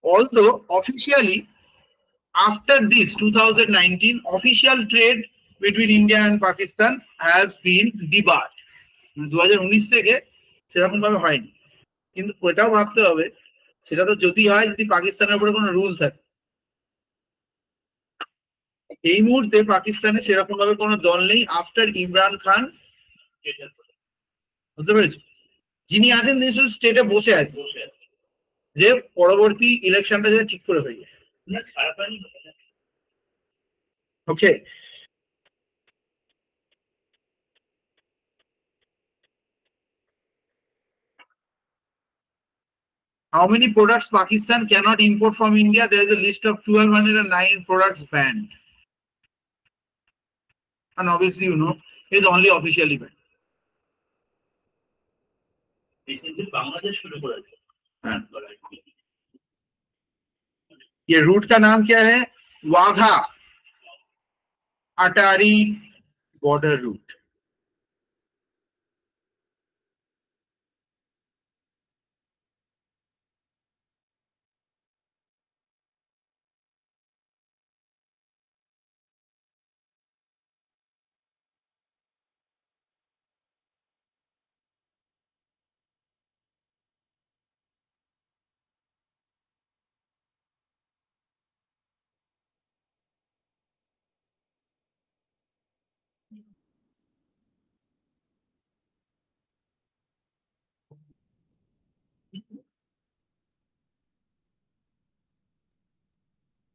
Although officially, after this 2019, official trade between India and Pakistan has been debarred. 2019 থেকে সেরকম ভাবে হয়নি, কিন্তু ওটাও ভাবতে হবে সেটা তো যদি হয় যদি পাকিস্তানের উপরে কোনো রুল থাকে. এই মুহূর্তে পাকিস্তানে সেরকম ভাবে কোনো দল নেই আফটার ইমরান খান. বুঝতে পেরেছো? যিনি আছেন তিনি শুধু স্টেটে বসে আছে যে পরবর্তী ইলেকশনটা যেন ঠিক করে হয়ে যায়. ওকে, how many products Pakistan cannot import from India? There is a list of 1209 products banned, and obviously you know it's only officially banned. ये रूट का नाम क्या है? Wagah Attari border root.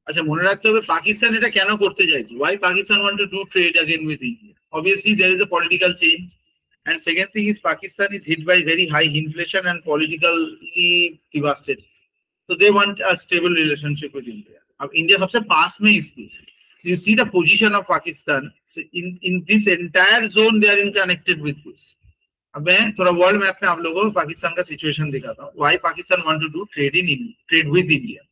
अच्छा, মনে রাখতে হবে পাকিস্তান এটা কেন করতে চাইছে. Why Pakistan want to do trade again with India? Obviously there is a political change, and second thing is Pakistan is hit by very high inflation and politically devastated, so they want a stable relationship with India. अब India सबसे पास में इसकी. So you see the position of Pakistan. So in this entire zone they are in connected with this. अब मैं थोड़ा world map में आप लोगों को पाकिस्तान का सिचुएशन दिखाता हूँ. Why Pakistan want to do trade with India?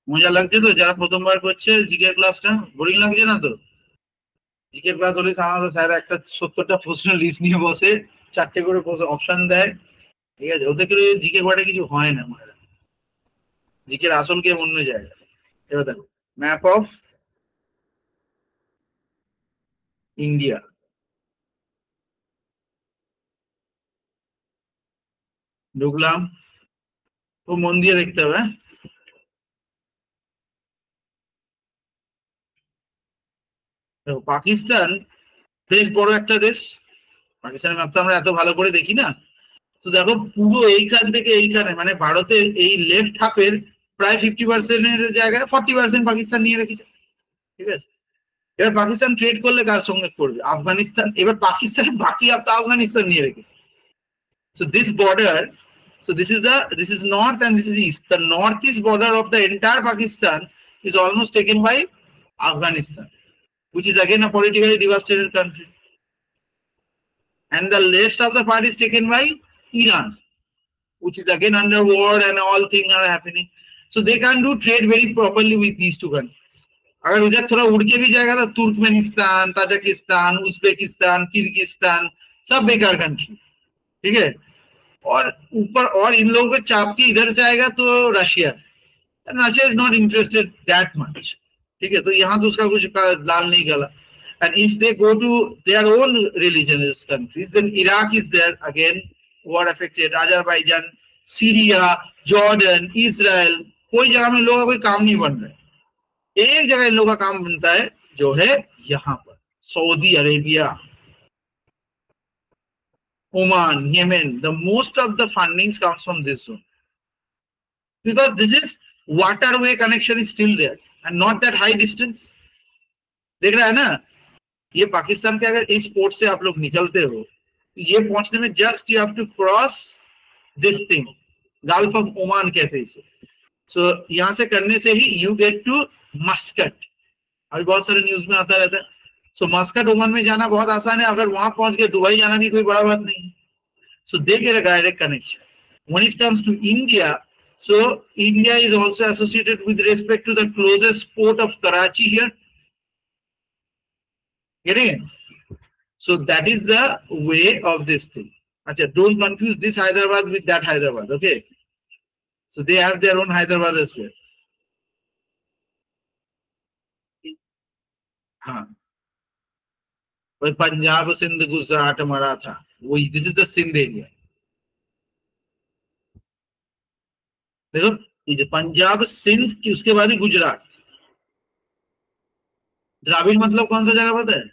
মজা লাগছে তো? যারা প্রথমবার করছে জিকের ক্লাসটা, বোরিং লাগছে না তো? জিকের ক্লাস হলে সাধারণত স্যার একটা 70টা প্রশ্ন লিস্ট নিয়ে বসে 4টে করে অপশন দেয়, ঠিক আছে? ওদের কিন্তু জিকে ঘটে কিছু হয় না. মনে রাখ, জিকের আসল গেম অন্য জায়গায়. এবার দেখো ম্যাপ অফ ইন্ডিয়া. ঢুকলাম, তো মন দিয়ে দেখতে হবে. দেখো পাকিস্তান বেশ বড় একটা দেশ. পাকিস্তানের ম্যাপটা আমরা এত ভালো করে দেখি না. তো দেখো পুরো এইখান থেকে এইখানে মানে ভারতের এই লেফট হাফের প্রায় 50% এর জায়গায় 40% পাকিস্তান নিয়ে রেখেছে, ঠিক আছে। এবার পাকিস্তান ট্রেড করলে কার সঙ্গে করবে? আফগানিস্তান। এবার পাকিস্তানের বাকি আফগানিস্তান নিয়ে রেখেছে। So this border, so this is north and this is east. The northeast border of the entire Pakistan is almost taken by Afghanistan, which is again a politically devastated country. And the rest of the part is taken by Iran, which is again under war and all things are happening. So they can't do trade very properly with these two countries. अगर उधर थोड़ा उड़ के भी जाएगा तो Turkmenistan, Tajikistan, Uzbekistan, Kyrgyzstan सब बेकार कंट्री, ठीक है। और ऊपर और इन लोगों के चाप के इधर से आएगा तो Russia, Russia is not interested that much, ठीक है। तो यहाँ तो उसका कुछ लाल नहीं गला। And if they go to their own religious countries, then Iraq is there again, war affected, Azerbaijan, Syria, Jordan, Israel, कोई जगह में लोगों का कोई काम नहीं बन रहा है। एक जगह इन लोगों का काम बनता है जो है यहाँ पर Saudi Arabia, Oman, Yemen. The most of the fundings comes from this zone because this is waterway connection is still there and not that high distance. देख रहा है ना, ये पाकिस्तान के अगर इस पोर्ट से आप लोग निकलते हो, ये पहुंचने में just you have to cross this thing, gulf of Oman कहते हैं इसे। सो यहाँ से करने से ही यू गेट टू मस्कट। अभी बहुत सारे न्यूज में आता रहता है। सो मस्कट ओमान में जाना बहुत आसान है, अगर वहां पहुंच के दुबई जाना भी कोई बड़ा बात नहीं है। So they get a direct connection. When it comes to India, so India is also associated with respect to the closest port of Karachi here. Getting it? So that is the way of this thing. Achha, don't confuse this Hyderabad with that Hyderabad, okay? So they have their own Hyderabad as well. हाँ, वही पंजाब, सिंध, गुजरात, मराठा, वही this is the Sindh area. देखो ये जो पंजाब, सिंध की उसके बाद ही गुजरात। द्राविड़ मतलब कौन सा जगह पता है?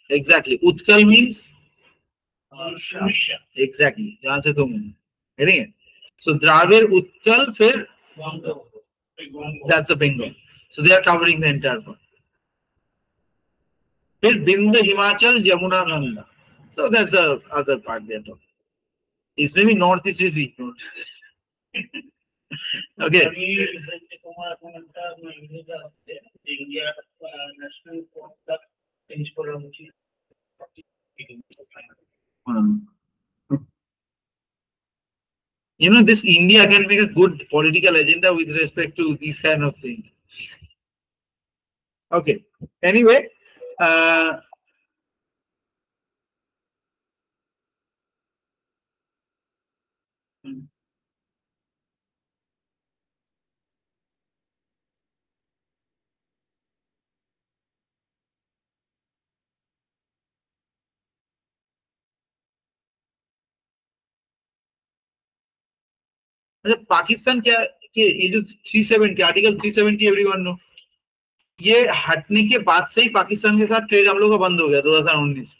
Exactly. उत्कल means exactly जहां से तुम है। So द्राविड़, उत्कल, फिर that's the Bengal. So they are covering the entire part. फिर बिंद, Himachal, Yamuna, Ganga. So that's the other part they are talking. It's maybe northeast is ignored. Okay. You know, this India can make a good political agenda with respect to these kind of things. Okay. Anyway, Pakistan क्या कि ये जो 370 article 370 everyone no, ये हटने के बाद से ही पाकिस्तान के साथ ट्रेड हम लोग का बंद हो गया 2019।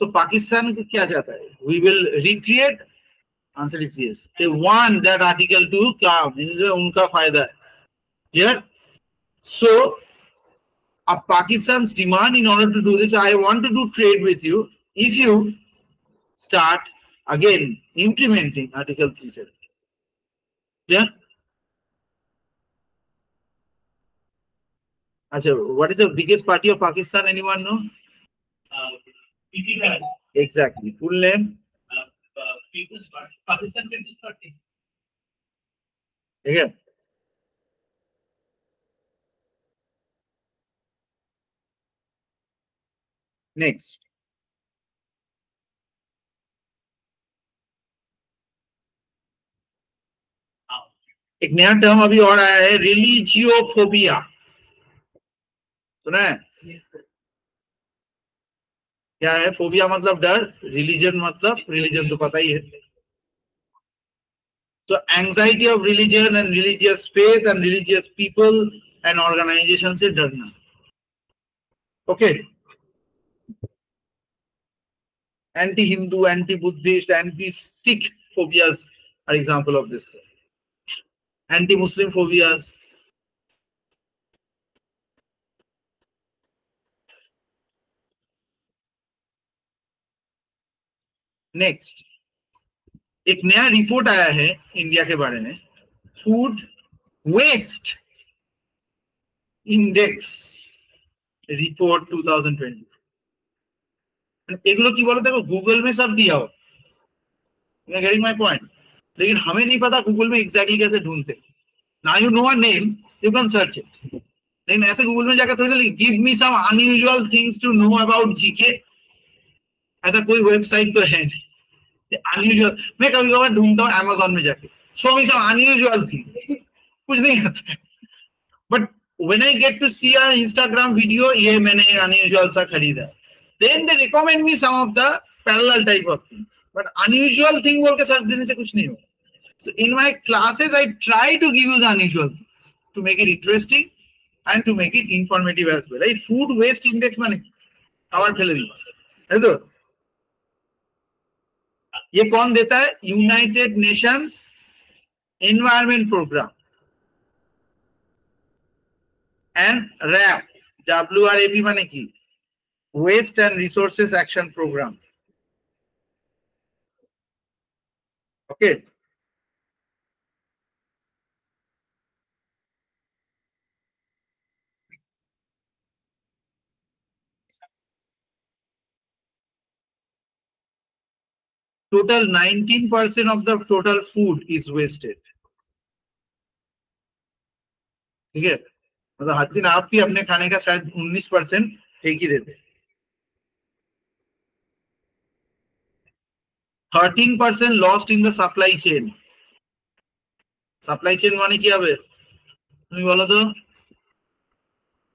सो पाकिस्तान क्या चाहता है? We will recreate. Answer is yes. They want that article to come, इनसे उनका फायदा है। क्लियर? सो अब पाकिस्तान's demand in order to do this, I want to do trade with you if you start again implementing Article 370. Yeah. Achha, what is the biggest party of Pakistan? Anyone know? PTI. Exactly. Full name? People's Party. Pakistan People's Party. Okay. Next. एक नया term अभी और आया है, रिलीजियोफोबिया। सुना है? क्या है? फोबिया मतलब डर, रिलीजन मतलब रिलीजन तो पता ही है। So anxiety of religion and religious faith and religious people and organizations से डरना। Okay. Anti-Hindu, anti-Buddhist, anti-Sikh phobias are example of this thing. Anti-Muslim phobias. Next, एक नया रिपोर्ट आया है इंडिया के बारे में, फूड वेस्ट इंडेक्स रिपोर्ट 2020। एगुलो की बोलो, देखो गूगल में सब दिया हो, गेटिंग माय पॉइंट, लेकिन हमें नहीं पता गूगल में एग्जैक्टली कैसे ढूंढते। Now you know a name, you can search it, लेकिन ऐसे गूगल में जाकर थोड़ी ना give me some unusual things to know about GK, ऐसा कोई वेबसाइट तो है नहीं। अनयूजुअल मैं कभी कभार ढूंढता हूँ अमेज़न में जाके, show me some unusual things, कुछ नहीं आता है। But when I get to see a Instagram video, ये मैंने अनयूजुअल सा खरीदा, then they recommend me some of the parallel type of things, but unusual thing बोल के सर्च देने से कुछ नहीं होगा। So in my classes, I try to give you the unusual things to make it interesting and to make it informative as well. Right? Food waste index माने खाবার ফেলে দিচ্ছে, है तो? ये कौन देता है? United Nations Environment Programme and WRAP, WRAP माने की waste and resources action programme. Okay, total 19% of the total food is wasted. ठीक है, मतलब हर दिन आप भी अपने खाने का शायद 19% फेंक ही देते। 13% lost in the supply chain. Supply chain মানে কি হবে তুমি বলো তো?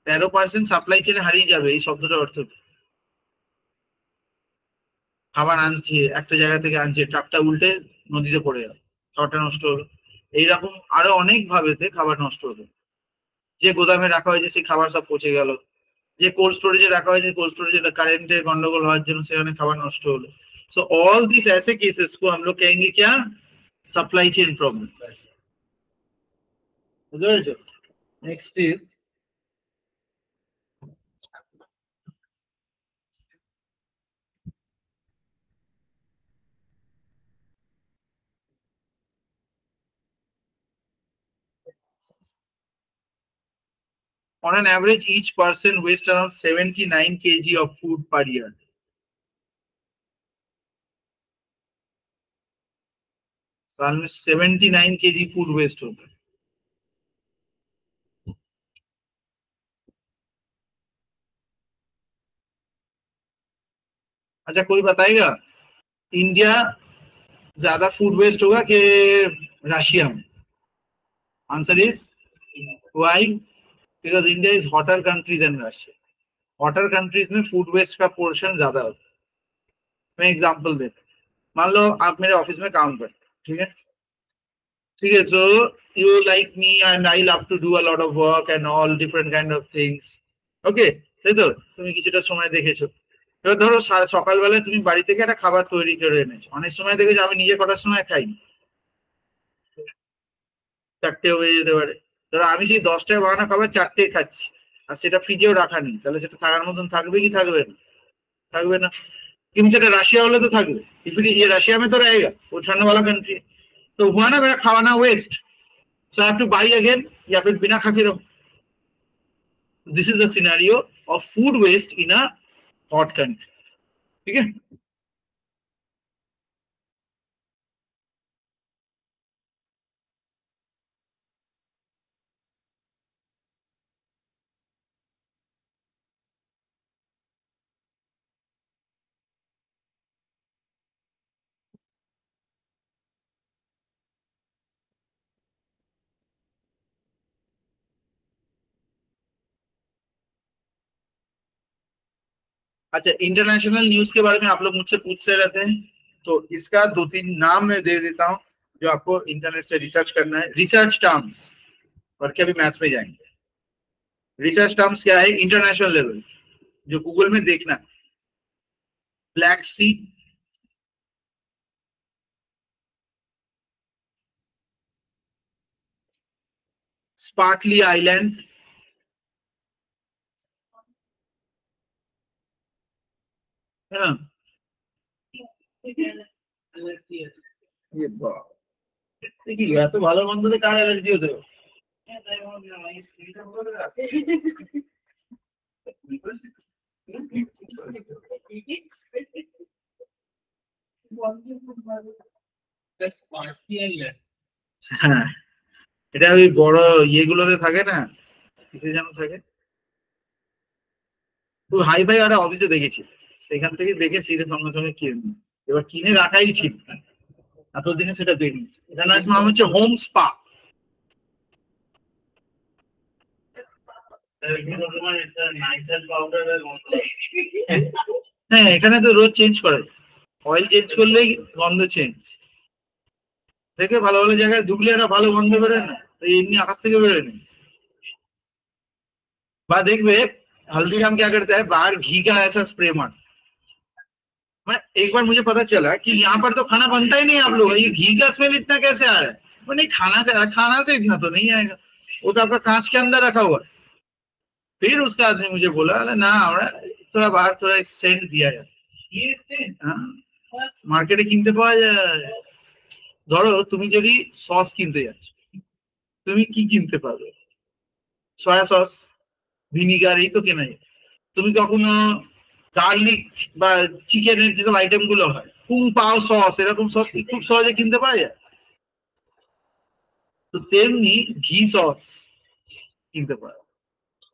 13% সাপ্লাই চেনে হারিয়ে যাবে, এই শব্দটার অর্থ কি? খাবার আনছে একটা জায়গা থেকে, আনছে ট্রাকটা উল্টে নদীতে পড়ে গেল, খাবারটা নষ্ট হলো। এইরকম আরো অনেক ভাবেতে খাবার নষ্ট হলো। যে গোদামে রাখা হয়েছে সেই খাবার সব পচে গেল, যে কোল্ড স্টোরেজে রাখা হয়েছে কোল্ড স্টোরেজে কারেন্টের गंडगोल হওয়ার জন্য সেখানে খাবার নষ্ট হলো। सो ऑल दिस ऐसे केसेस को हम लोग कहेंगे क्या? Supply chain problem. Next is on an average each person wastes around 79 kg of food per year. साल में 79 kg फूड वेस्ट होता है। अच्छा, कोई बताएगा इंडिया ज्यादा फूड वेस्ट होगा कि रशिया में? Answer is why? Because India is hotter country then Russia. Hotter countries में फूड वेस्ट का पोर्शन ज्यादा होता है। मैं एग्जांपल देता हूँ, मान लो आप मेरे ऑफिस में काम करते हैं, ठीक है, ठीक है, so you like me and I love to do a lot of work and all different kind of things, okay, তাই তো? তুমি কিছুটা সময় দেখেছো, এবার ধরো সকালবেলায় তুমি বাড়ি থেকে একটা খাবার তৈরি করে এনেছো, অনেক সময় দেখেছো আমি নিজে কটার সময় খাই, 4টে হয়ে যেতে পারে। ধরো আমি সেই 10টায় বানানো খাবার 4টে খাচ্ছি, আর সেটা ফ্রিজেও রাখা নেই, তাহলে সেটা থাকার মতন থাকবে কি থাকবে না? থাকবে না। কিন্তু সেটা রাশিয়া হলে তো থাকবে, ये रशिया में तो रहेगा, वो ठंड वाला कंट्री, तो हुआ ना मेरा खाना waste, so I have to buy again, या फिर बिना खा के रहो। This is the scenario of food waste in a hot country, ठीक है। अच्छा, इंटरनेशनल न्यूज के बारे में आप लोग मुझसे पूछते रहते हैं, तो इसका 2-3 नाम मैं दे देता हूं जो आपको इंटरनेट से रिसर्च करना है। रिसर्च टर्म्स, और क्या भी मैथ्स में जाएंगे। रिसर्च टर्म्स क्या है इंटरनेशनल लेवल, जो गूगल में देखना है। ब्लैक सी, Sparkly Island. হ্যাঁ কি এত ভালো গন্ধতে কার অ্যালার্জি হতে হবে? হ্যাঁ এটা ওই বড় ইয়েগুলোতে থাকে না, কিসে যেন থাকে, খুব হাই ফাই একটা অফিসে দেখেছি, সেখান থেকে দেখে সিটে সঙ্গে সঙ্গে কিনে নিই। এবার কিনে রাখাই ছিল না, এতদিনে সেটা বেরিয়েছে। এটা নাম হচ্ছে হোম স্পা। হ্যাঁ এখানে তো রোজ চেঞ্জ করে, অয়েল চেঞ্জ করলেই গন্ধ চেঞ্জ। দেখে ভালো ভালো জায়গায় ঢুকলে একটা ভালো গন্ধ বেরোয় না, তো এমনি আকাশ থেকে বেরোয় না। বা देखबे हल्दीराम क्या करता है, बाहर घी का ऐसा स्प्रे मार। मैं एक बार मुझे पता चला कि यहाँ पर तो खाना बनता ही नहीं, आप लोग ये घी का स्मेल इतना कैसे आ रहा है? वो नहीं, खाना से इतना तो नहीं आएगा, वो तो आपका कांच के अंदर रखा हुआ है। फिर उसका आदमी मुझे बोला, अरे ना আমরা थोड़ा बाहर थोड़ा सेंट दिया है, মার্কেটে কিনতে পাওয়া যায়। ধরো তুমি যদি সস কিনতে যাচ্ছ, তুমি কি কিনতে পারবে? সয়া সস, ভিনিগার, এই তো কেনা যায়। তুমি কখনো গার্লিক বা চিকেনের যেসব আইটেম গুলো হয়, কুং পাও সস, এরকম সস কি খুব সহজে কিনতে পাওয়া যায়? তো তেমনি ঘি সস কিনতে পারো,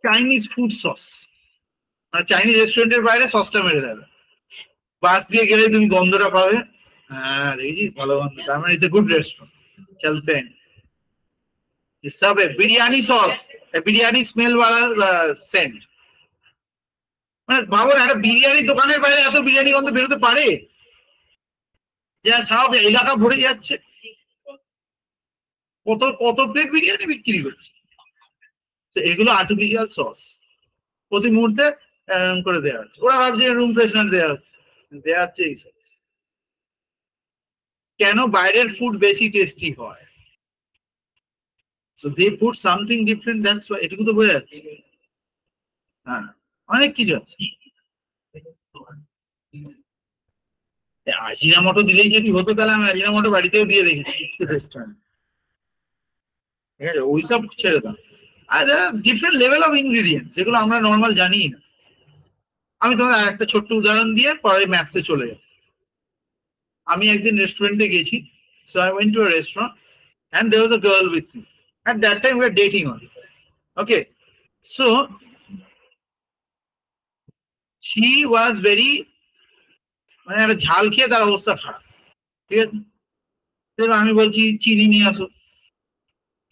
চাইনিজ ফুড সস, মানে চাইনিজ রেস্টুরেন্টের বাইরে সসটা মেরে দেবে, বাস দিয়ে গেলে তুমি গন্ধটা পাবে। হ্যাঁ দেখেছিস ভালো গন্ধ, তার মানে ইটস এ গুড রেস্টুরেন্ট, চলতে हैं। ये सब है बिरयानी सॉस, बिरयानी स्मेल वाला सेंट। মানে ভাবো না, একটা বিরিয়ানি দোকানের বাইরে এত বিরিয়ানি গন্ধ বেরোতে পারে, যা সব এলাকা ভরে যাচ্ছে, কত কত প্লেট বিরিয়ানি বিক্রি করছে। তো এগুলো আর্টিফিশিয়াল সস, প্রতি মুহূর্তে করে দেওয়া হচ্ছে। ওরা ভাবছে রুম ফ্রেশনার দেওয়া হচ্ছে, দেওয়া হচ্ছে এই সস। কেন বাইরের ফুড বেশি টেস্টি হয়? So they put something different, that's why, এটুকু তো বোঝা যাচ্ছে। হ্যাঁ অনেক কিছু আছে। আজিনামোটো দিলেই যদি হতো তাহলে আমি আজিনামোটো বাড়িতেও দিয়ে রেখেছি রেস্টুরেন্ট, ঠিক আছে, ওইসব ছেড়ে দাও। আর ডিফারেন্ট লেভেল অফ ইনগ্রিডিয়েন্টস, যেগুলো আমরা নর্মাল জানি না। আমি তোমার একটা ছোট্ট উদাহরণ দিয়ে পরে ম্যাথসে চলে যাব। আমি একদিন রেস্টুরেন্টে গেছি, so I went to a restaurant and there was a girl with me. At that time we were dating only. Okay, so she was very, মানে একটা ঝাল খেয়ে তার অবস্থা খারাপ, ঠিক আছে। এবার আমি বলছি চিনি নিয়ে আসো,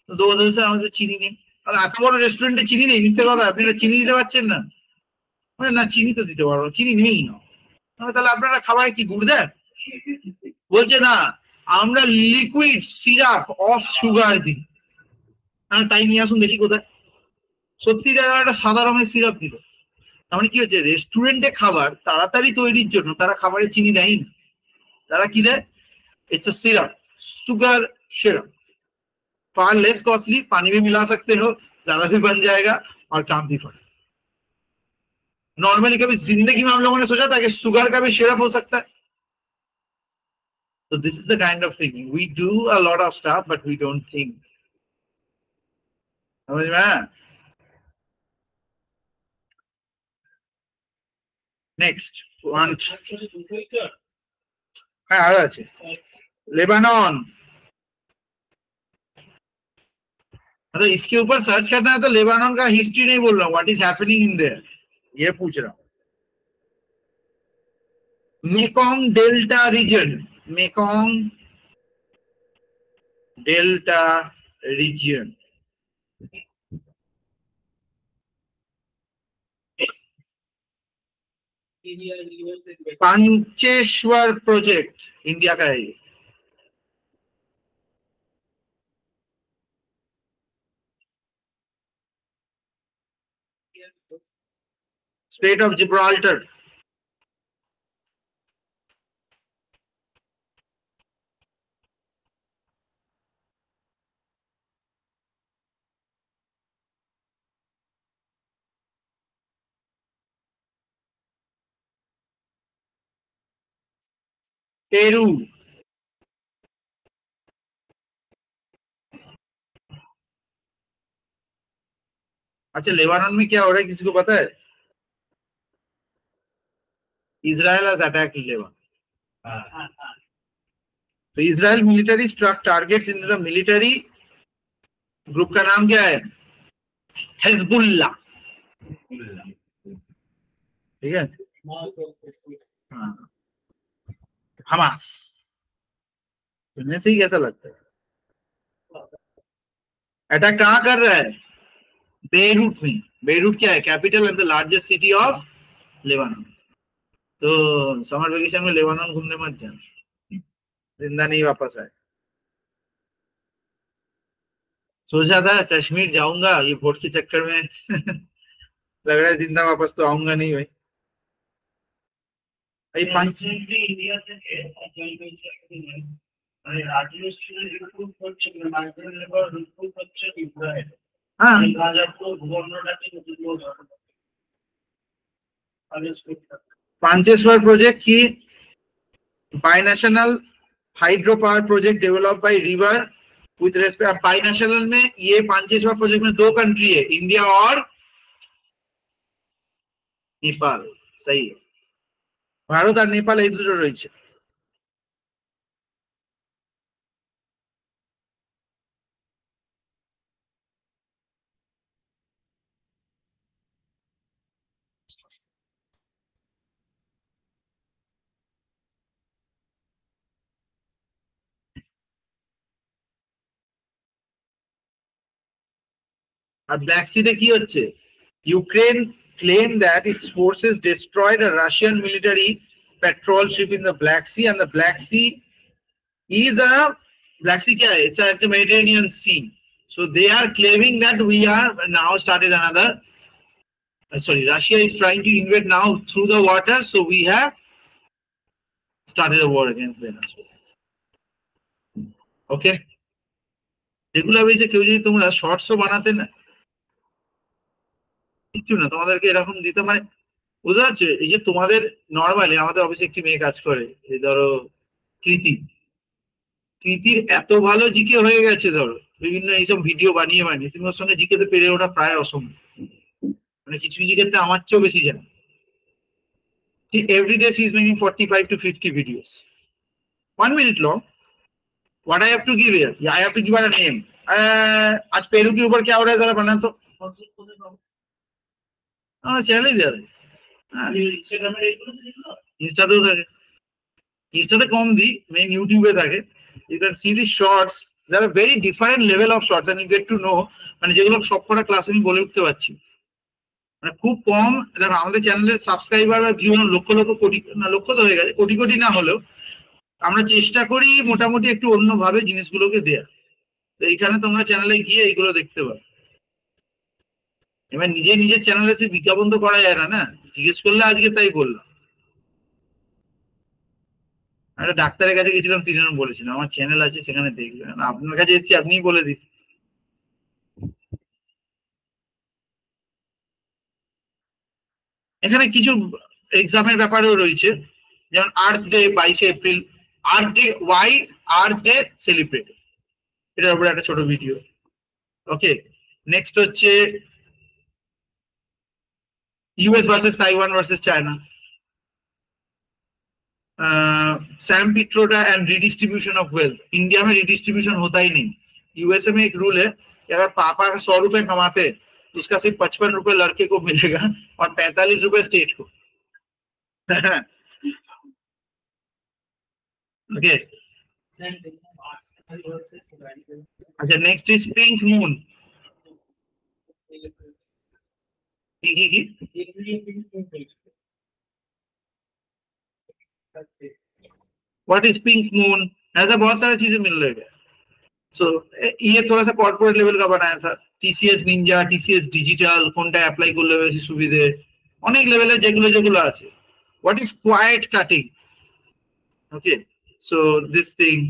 তো দৌড়ে আমাদের চিনি নেই। এত বড় রেস্টুরেন্টে চিনি নেই, মিথ্যে কথা, আপনি চিনি দিতে পারছেন না? মানে না চিনি তো দিতে পারবো, চিনি নেই না। তাহলে আপনারা খাবারে কি গুড় দেন? বলছে না, আমরা লিকুইড সিরাপ অফ সুগার দিই। তাই নিয়ে আসুন দেখি কোথায়। সত্যি জায়গায় একটা সাদা রঙের সিরাপ দিল। তার মানে কি হচ্ছে, রেস্টুরেন্টে খাবার তাড়াতাড়ি তৈরির জন্য তারা খাবারে চিনি দেয় না, তারা কি দেয়? It's a syrup, sugar syrup, far less costly, पानी भी मिला सकते हो, ज्यादा भी बन जाएगा और काम भी पड़ेगा। नॉर्मली कभी जिंदगी में हम लोगों ने सोचा था कि शुगर का भी सिरप हो सकता है? So this is the kind of thinking. We do a lot of stuff, but we don't think. समझ में? Next one. हाँ आ रहा है। लेबानन। तो इसके ऊपर सर्च करना है तो लेबानन का हिस्ट्री नहीं बोल रहा हूँ, what is happening in there ये पूछ रहा हूँ। Mekong delta region, Mekong delta region, Pancheshwar project India का है ये। State of Gibraltar, Peru. अच्छा, लेबानन में क्या हो रहा है किसी को पता है? Israel has attacked Lebanon. तो Israel military struck targets in the military group का नाम क्या है? हिजबुल्लाह। ठीक है, हाँ, हमास। सुनने से ही कैसा लगता है? अटैक कहाँ कर रहा है? बेरूट में। बेरूट क्या है? Capital and the largest city of Lebanon. तो समर वेकेशन में लेबानन घूमने मत जाना, जिंदा नहीं वापस आए। सोचा था कश्मीर जाऊंगा, ये वोट के चक्कर में लग रहा है जिंदा वापस तो आऊंगा नहीं भाई। भाई हाँ, 5 प्रोजेक्ट की binational hydro power project develop by river with respect. Binational में ये 5 प्रोजेक्ट में 2 कंट्री है, इंडिया और नेपाल। सही है, भारत और नेपाल এই দুটো রয়েছে। আর ব্ল্যাক সিতে কি হচ্ছে? Ukraine claim that its forces destroyed a Russian military patrol ship in the Black Sea, and the Black Sea is a Black Sea kya hai? It's a Mediterranean Sea. So they are claiming that we are now started another. Sorry, Russia is trying to invade now through the water, so we have started a war against them as well. Okay. এগুলো বেশি কেউ যদি তোমরা শর্টসও বানাতে না, কিচ্ছু না, তোমাদেরকে এরকম দিতে মানে বুঝতে পারছো? এই যে তোমাদের নর্মালি আমাদের অফিসে একটি মেয়ে কাজ করে, এই ধরো কৃতি। কৃতির এত ভালো জিকে হয়ে গেছে, ধরো বিভিন্ন এইসব ভিডিও বানিয়ে বানিয়ে তুমি ওর সঙ্গে জিকেতে পেরে ওঠা প্রায় অসম্ভব। মানে কিছু জিকেতে আমার চেয়েও বেশি জানে। Every day she is making 45 to 50 videos, 1 minute long. What I have to give here? Yeah, I have to give her a name. आज पेरू के ऊपर क्या हो रहा है जरा बना तो। हाँ चले जा रहे। इंस्टाতেও থাকে, इंस्टाতে কম দি, মেইন ইউটিউবে থাকে। You can see the shorts. There are very different level of shorts and you get to know, মানে যেগুলো সবকটা ক্লাসে আমি বলে উঠতে পারছি। মানে খুব কম, দেখো আমাদের চ্যানেলের সাবস্ক্রাইবার বা ভিউ লক্ষ লক্ষ কোটি না, লক্ষ তো হয়ে গেছে, কোটি কোটি না হলেও আমরা চেষ্টা করি মোটামুটি একটু অন্যভাবে জিনিসগুলোকে দেয়া। তো এইখানে তোমরা চ্যানেলে গিয়ে এইগুলো দেখতে পারো। এবার নিজের চ্যানেলে সে বিজ্ঞাপন তো করা যায় না, না জিজ্ঞেস করলে আজকে তাই বললাম। একটা ডাক্তারের কাছে গেছিলাম, তিনি বলেছিলেন আমার চ্যানেল আছে সেখানে দেখবে। আপনার কাছে এসেছি, আপনিই বলে দিন। এখানে কিছু এক্সামের ব্যাপারেও রয়েছে, যেমন আর্থ ডে 22 এপ্রিল, earth day why earth day celebrate, এটার উপরে একটা ছোট ভিডিও। ওকে, নেক্সট হচ্ছে US versus Taiwan versus China, Sam Pitroda and redistribution of wealth. India में रिडिस्ट्रीब्यूशन होता ही नहीं। यूएसए में एक रूल है कि अगर पापा 100 रुपए कमाते तो उसका सिर्फ 55 रुपए लड़के को मिलेगा और 45 रुपए स्टेट को। ओके, अच्छा next is pink moon. What is pink moon? ऐसा बहुत सारी चीजें मिल रही है। सो ये थोड़ा सा कॉर्पोरेट लेवल का बनाया था। टीसीएस निंजा, टीसीएस डिजिटल কোনটা অ্যাপ্লাই করলে বেশি সুবিধে, অনেক লেভেলে যেগুলো আছে। What is quiet cutting? Okay, so this thing,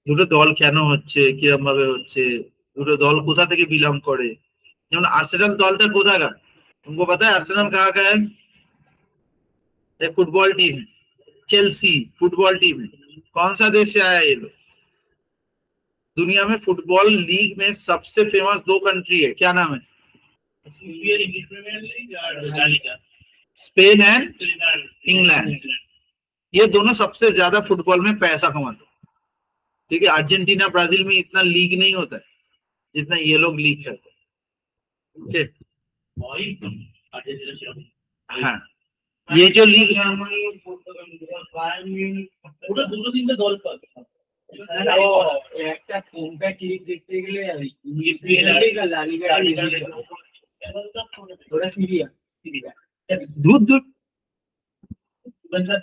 দুটো দল কেন হচ্ছে, কিরম ভাবে হচ্ছে, দুটো দল কোথা থেকে বিলং করে? যেমন आर्सेनल दलটা কোথাকার? तुमको पता है आर्सेनल कहाँ का है? एक फुटबॉल टीम है, चेल्सी फुटबॉल टीम है। कौन सा देश से आया ये लोग? दुनिया में फुटबॉल लीग में सबसे फेमस दो कंट्री है, क्या नाम है? Spain and England. ये दोनों सबसे ज्यादा फुटबॉल में पैसा कमाते हैं। ठीक है, अर्जेंटीना ब्राजील में इतना लीग नहीं होता है जितना ये लोग लीग करते हैं। ओके, हाँ, ये जो लीग दूर दूर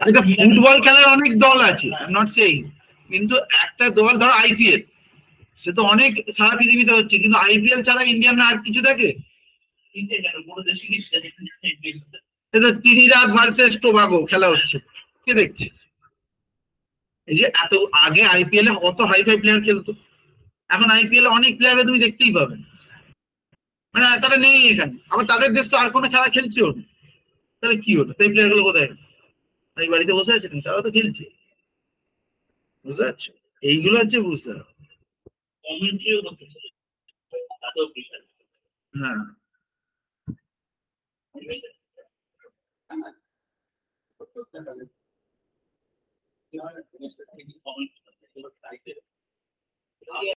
এটা ফুটবল খেলার অনেক দল আছে, নট সেইং, কিন্তু একটা দল ধরো আইপিএল, সে তো অনেক সারা পৃথিবীতে হচ্ছে, কিন্তু আইপিএল ছাড়া ইন্ডিয়ান আর কিছু থাকে? ত্রিনিদাদ ভার্সেস টোবাগো খেলা হচ্ছে, কে দেখছে? এই যে এত আগে আইপিএল এ অত হাই ফাই প্লেয়ার খেলতো, এখন আইপিএল এ অনেক প্লেয়ার তুমি দেখতেই পাবে, মানে তারা নেই এখানে। আবার তাদের দেশ তো আর কোনো খেলা খেলছেও না, তাহলে কি হলো? সেই প্লেয়ার গুলো কোথায়? এই বাড়িতে বসে আছে, তারা তো খেলছে, বুঝতে পারছো? এইগুলো হচ্ছে বুঝতে হবে। হ্যাঁ